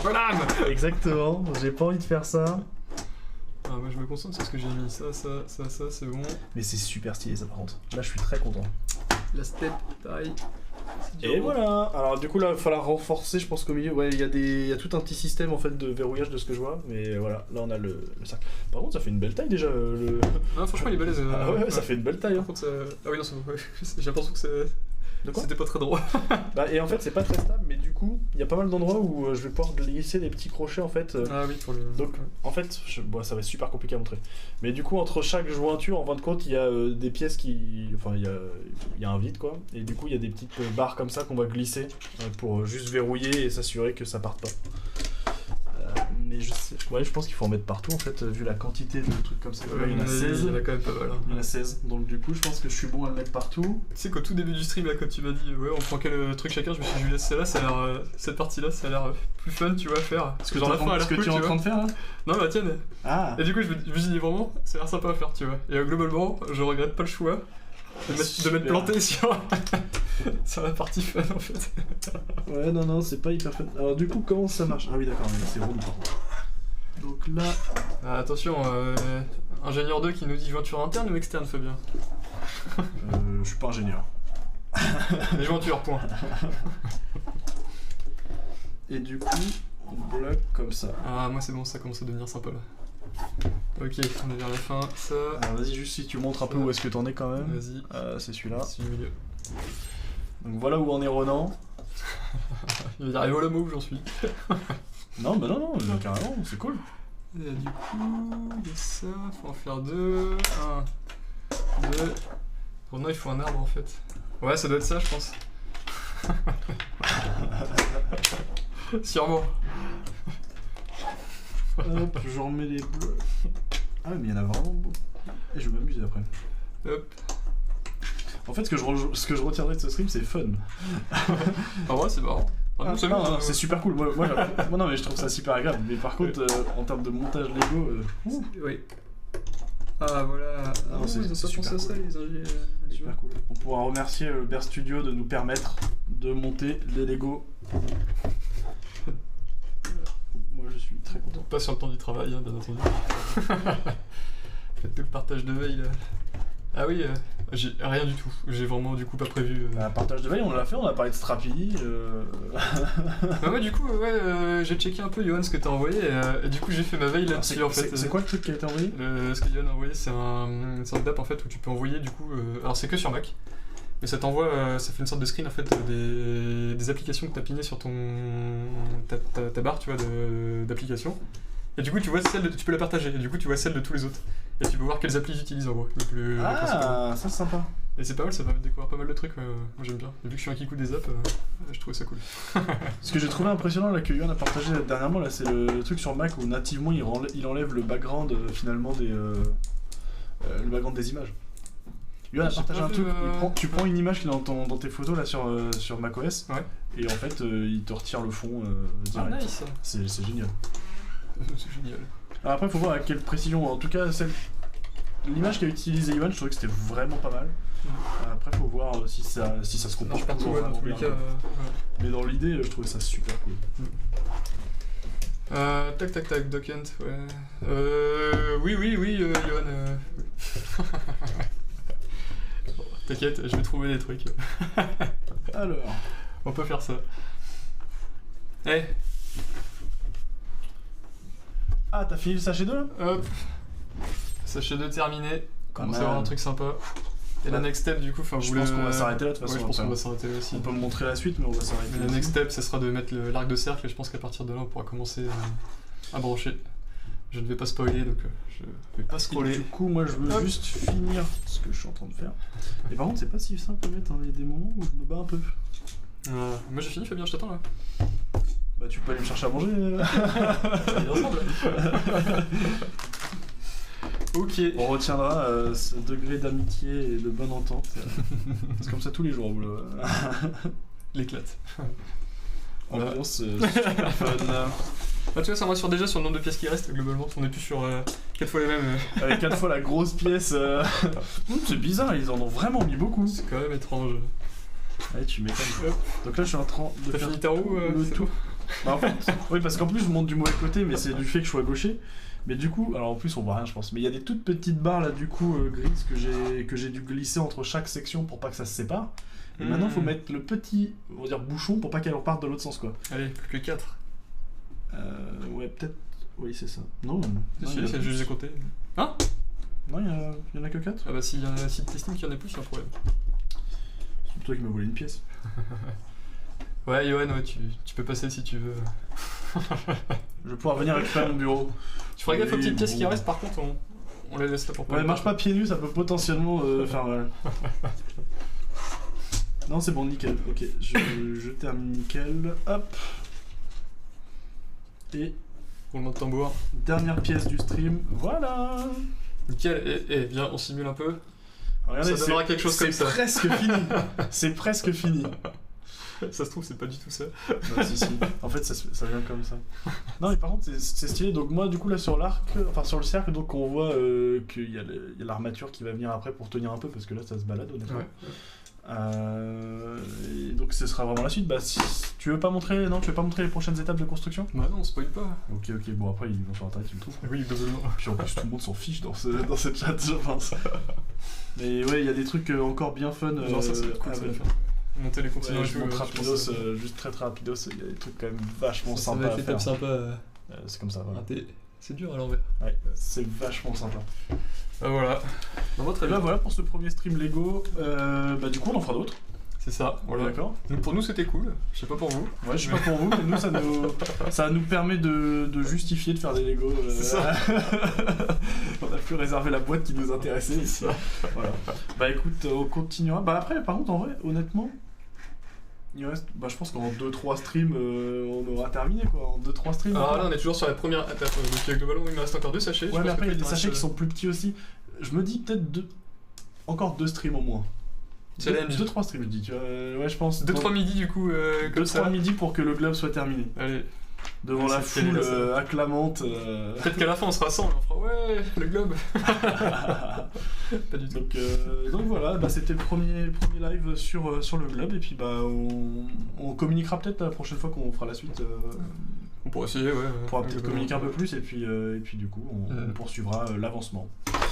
Voilà. Exactement, j'ai pas envie de faire ça. Ah, moi, je me concentre sur ce que j'ai mis. Ça, c'est bon. Mais c'est super stylé, ça, par contre. Là, je suis très content. La step, pareil. C'est Et dur. voilà. Alors du coup là il va falloir renforcer je pense qu'au milieu. Ouais il y a tout un petit système en fait de verrouillage de ce que je vois. Mais voilà, là on a le cercle. Par contre ça fait une belle taille déjà le. Ah, franchement, il est balèze. Ah ouais, ça fait une belle taille. Par Hein. contre, ça. Ah oui, non, c'est bon. Ouais. J'ai l'impression que De quoi c'était pas très droit. Bah et en fait c'est pas très stable mais du coup il y a pas mal d'endroits où je vais pouvoir glisser des petits crochets en fait. Ah oui, pour le. Donc en fait bon, ça va être super compliqué à montrer. Mais du coup entre chaque jointure en fin de compte il y a des pièces qui. Enfin il y a un vide quoi. Et du coup il y a des petites barres comme ça qu'on va glisser pour juste verrouiller et s'assurer que ça parte pas. Mais je pense qu'il faut en mettre partout en fait vu la quantité de trucs comme ça. Là, il y en a 16. Il y en a quand même pas mal. Hein. Il y en a 16. Donc du coup je pense que je suis bon à le mettre partout. Tu sais qu'au tout début du stream, là, quand tu m'as dit ouais, on prend quel truc chacun, je me suis dit, je lui laisse celle-là, ça a l'air, cette partie-là, ça a l'air plus fun, tu vois, à faire. Parce que genre la fin a l'air Ce que cool, tu es en tu train vois. de faire là. Non, la tienne. Ah. Et du coup, je me suis dit vraiment, ça a l'air sympa à faire, tu vois. Et globalement, je regrette pas le choix de m'être planté sur la partie fun, en fait. Ouais, non, c'est pas hyper fun. Alors, du coup, comment ça marche? Ah oui, d'accord, mais c'est relou par contre. Donc là. Ah, attention, ingénieur 2 qui nous dit jointure interne ou externe, Fabien. Je suis pas ingénieur. Les jointures, point. Et du coup, on bloque comme ça. Ah, moi c'est bon, ça commence à devenir sympa là. Ok, on est vers la fin, ça. Alors, vas-y, juste si tu montres un peu où est-ce que t'en es quand même. Vas-y, C'est celui-là. c'est le milieu. Donc voilà où en est Renan. Il va y arriver au mot où j'en suis. Non, bah non, carrément, c'est cool. Et du coup, il y a ça, faut en faire 2. 1, 2. Pour moi, il faut un arbre en fait. Ouais, ça doit être ça, je pense. Sûrement. Hop, je remets les bleus. Ah, mais il y en a vraiment beaucoup. Et je vais m'amuser après. Hop. En fait, ce que je retiendrai de ce stream, c'est fun. En vrai, c'est marrant. Ah, c'est bien, c'est super cool. Moi, non, mais je trouve ça super agréable. Mais par contre, en termes de montage Lego. Oui. Ah voilà. Non, Ah, c'est ils ont pas super pensé à ça, cool. les ingés. Super cool. On pourra remercier Bear Studio de nous permettre de monter les Lego. Moi je suis très content. Pas sur le temps du travail, hein, bien entendu. Faites tout le partage de veille là. Ah oui, J'ai rien du tout. J'ai vraiment du coup pas prévu. Partage de veille, on l'a fait, on a parlé de Strapi. Bah moi du coup j'ai checké un peu Johan ce que t'as envoyé et du coup j'ai fait ma veille là-dessus en fait. C'est quoi le truc qui a été envoyé? Ce que Johan a envoyé c'est une sorte d'app en fait où tu peux envoyer du coup. Alors c'est que sur Mac. Mais ça t'envoie, ça fait une sorte de screen en fait des applications que t'as pinées sur ta barre tu vois d'applications. Et du coup tu vois tu peux la partager et du coup tu vois celle de tous les autres. Et tu peux voir quelles applis j'utilise en gros. Le ça c'est sympa. Et c'est pas mal, ça permet de découvrir pas mal de trucs, moi j'aime bien. Et vu que je suis un kikou des apps, je trouvais ça cool. Ce que j'ai trouvé impressionnant là que Yohan a partagé dernièrement là, c'est le truc sur Mac où nativement il enlève le background finalement le background des images. Yohan a partagé un truc, tu prends une image qui est dans tes photos là sur macOS et en fait il te retire le fond direct. Ah nice. C'est génial. C'est génial. Alors après faut voir à quelle précision, en tout cas l'image qu'a utilisé Yohan, je trouvais que c'était vraiment pas mal. Après faut voir si ça se comporte pas toujours vraiment bien. Mais dans l'idée je trouvais ça super cool. Tac, Dockent, ouais. Oui, Johan. T'inquiète, je vais trouver des trucs. Alors, on peut faire ça. Ah, t'as fini le sachet 2 là? Hop. Sachet 2 terminé. Commence à mal. avoir un truc sympa. Et la next step, du coup, je pense qu'on va s'arrêter là de toute façon. Ouais, je pense qu'on va s'arrêter là aussi. On peut me montrer la suite, mais on va s'arrêter. La next step, ça sera de mettre l'arc de cercle, et je pense qu'à partir de là, on pourra commencer à brancher. Je ne vais pas spoiler, donc je vais pas scroller. Du coup, moi, je veux juste finir ce que je suis en train de faire. Et par contre, c'est pas si simple à mettre, hein. Il y a des moments où je me bats un peu. Moi, j'ai fini, Fabien, je t'attends là. Bah, tu peux aller me chercher à manger. Ça y ressemble. Ok. On retiendra ce degré d'amitié et de bonne entente. C'est comme ça tous les jours au boulot. L'éclate. Ambiance super fun. Ah, tu vois, ça me rassure déjà sur le nombre de pièces qui restent globalement. On est plus sur 4 fois les mêmes. Avec 4 fois la grosse pièce. C'est bizarre, ils en ont vraiment mis beaucoup. C'est quand même étrange. Ouais, tu m'étonnes. Donc là, je suis en train de T'as faire fini ta roue le tout. Bah, en fait, oui, parce qu'en plus, je monte du mauvais côté, mais c'est du fait que je sois gaucher. Mais du coup, alors en plus, on voit rien, je pense. Mais il y a des toutes petites barres là, du coup, grises que j'ai dû glisser entre chaque section pour pas que ça se sépare. Et maintenant, faut mettre le petit, on va dire, bouchon pour pas qu'elle reparte de l'autre sens, quoi. Allez, plus que 4. Ouais, peut-être. Oui, c'est ça. Non, c'est juste des côtés. Hein? Non, il y en a que 4. Ah bah, si t'estimes qu'il y en a plus, c'est un problème. C'est toi qui m'as volé une pièce. Ouais, Johan, ouais, tu peux passer si tu veux. Je vais pouvoir venir récupérer mon bureau. Tu feras gaffe aux petites pièces qui restent, par contre, on les laisse là pour pas. Ouais, marche pas pieds nus, ça peut potentiellement faire mal. Non, c'est bon, nickel. Ok, je termine nickel. Hop. Et roulement de tambour. Dernière pièce du stream. Voilà. Nickel. Et viens, on simule un peu. Regardez, ça donnera quelque chose comme ça. C'est presque fini. C'est presque fini. Ça se trouve, c'est pas du tout ça. Non, si. En fait, ça vient comme ça. Non, mais par contre, c'est stylé. Donc, moi, du coup, là, sur l'arc, enfin, sur le cercle, donc, on voit qu'il y a l'armature qui va venir après pour tenir un peu, parce que là, ça se balade, honnêtement. Ouais. Et donc, ce sera vraiment la suite. Bah, si tu veux pas montrer, non, tu veux pas montrer les prochaines étapes de construction? Bah, non, on spoil pas. Ok, bon, après, ils vont sur internet, tu le trouves. Oui, globalement. Puis en plus, tout le monde s'en fiche dans cette chat, je pense. Mais ouais, il y a des trucs encore bien fun. Genre, ça serait cool, ça va faire. Monter les continents ouais, et je tout. montre rapidos, juste très rapidos, il y a des trucs quand même vachement sympas à faire. Sympa. C'est comme ça, voilà. C'est dur à l'envers. Ouais, c'est vachement sympa. Voilà. Et là, voilà pour ce premier stream Lego. Bah, du coup, on en fera d'autres. C'est ça, voilà. D'accord. Donc pour nous, c'était cool. Je sais pas pour vous. Ouais, je sais pas pour vous, mais nous, ça nous permet de justifier de faire des Lego. C'est ça. On a pu réserver la boîte qui nous intéressait ici. Voilà. Bah, écoute, on continuera. Bah, après, par contre, en vrai, honnêtement, il reste. Bah, je pense qu'en 2-3 streams, on aura terminé quoi. En 2-3 streams. Alors là, on est toujours sur la première étape. Donc globalement, il me reste encore 2 sachets. Ouais, mais après, il y a des sachets qui sont plus petits aussi. Je me dis peut-être encore 2 streams au moins. Challenge. 2-3 streams, je dis. Ouais, je pense. 2-3 midi du coup. 2-3 midi pour que le globe soit terminé. Allez. Devant la foule acclamante. Peut-être qu'à la fin on sera 100 et on fera ouais, le globe. Pas du tout. Donc voilà, bah, c'était le premier live sur le globe et puis bah on communiquera peut-être la prochaine fois qu'on fera la suite. On pourra essayer, ouais. On pourra peut-être communiquer un peu plus et puis du coup on poursuivra l'avancement.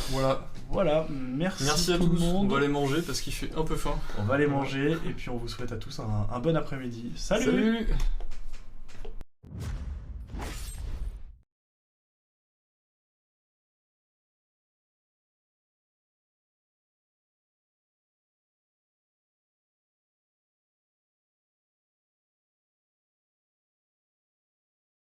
Voilà. Voilà, merci Merci à tout tous. le monde. On va aller manger parce qu'il fait un peu faim. On va aller manger et puis on vous souhaite à tous un bon après-midi. Salut Salut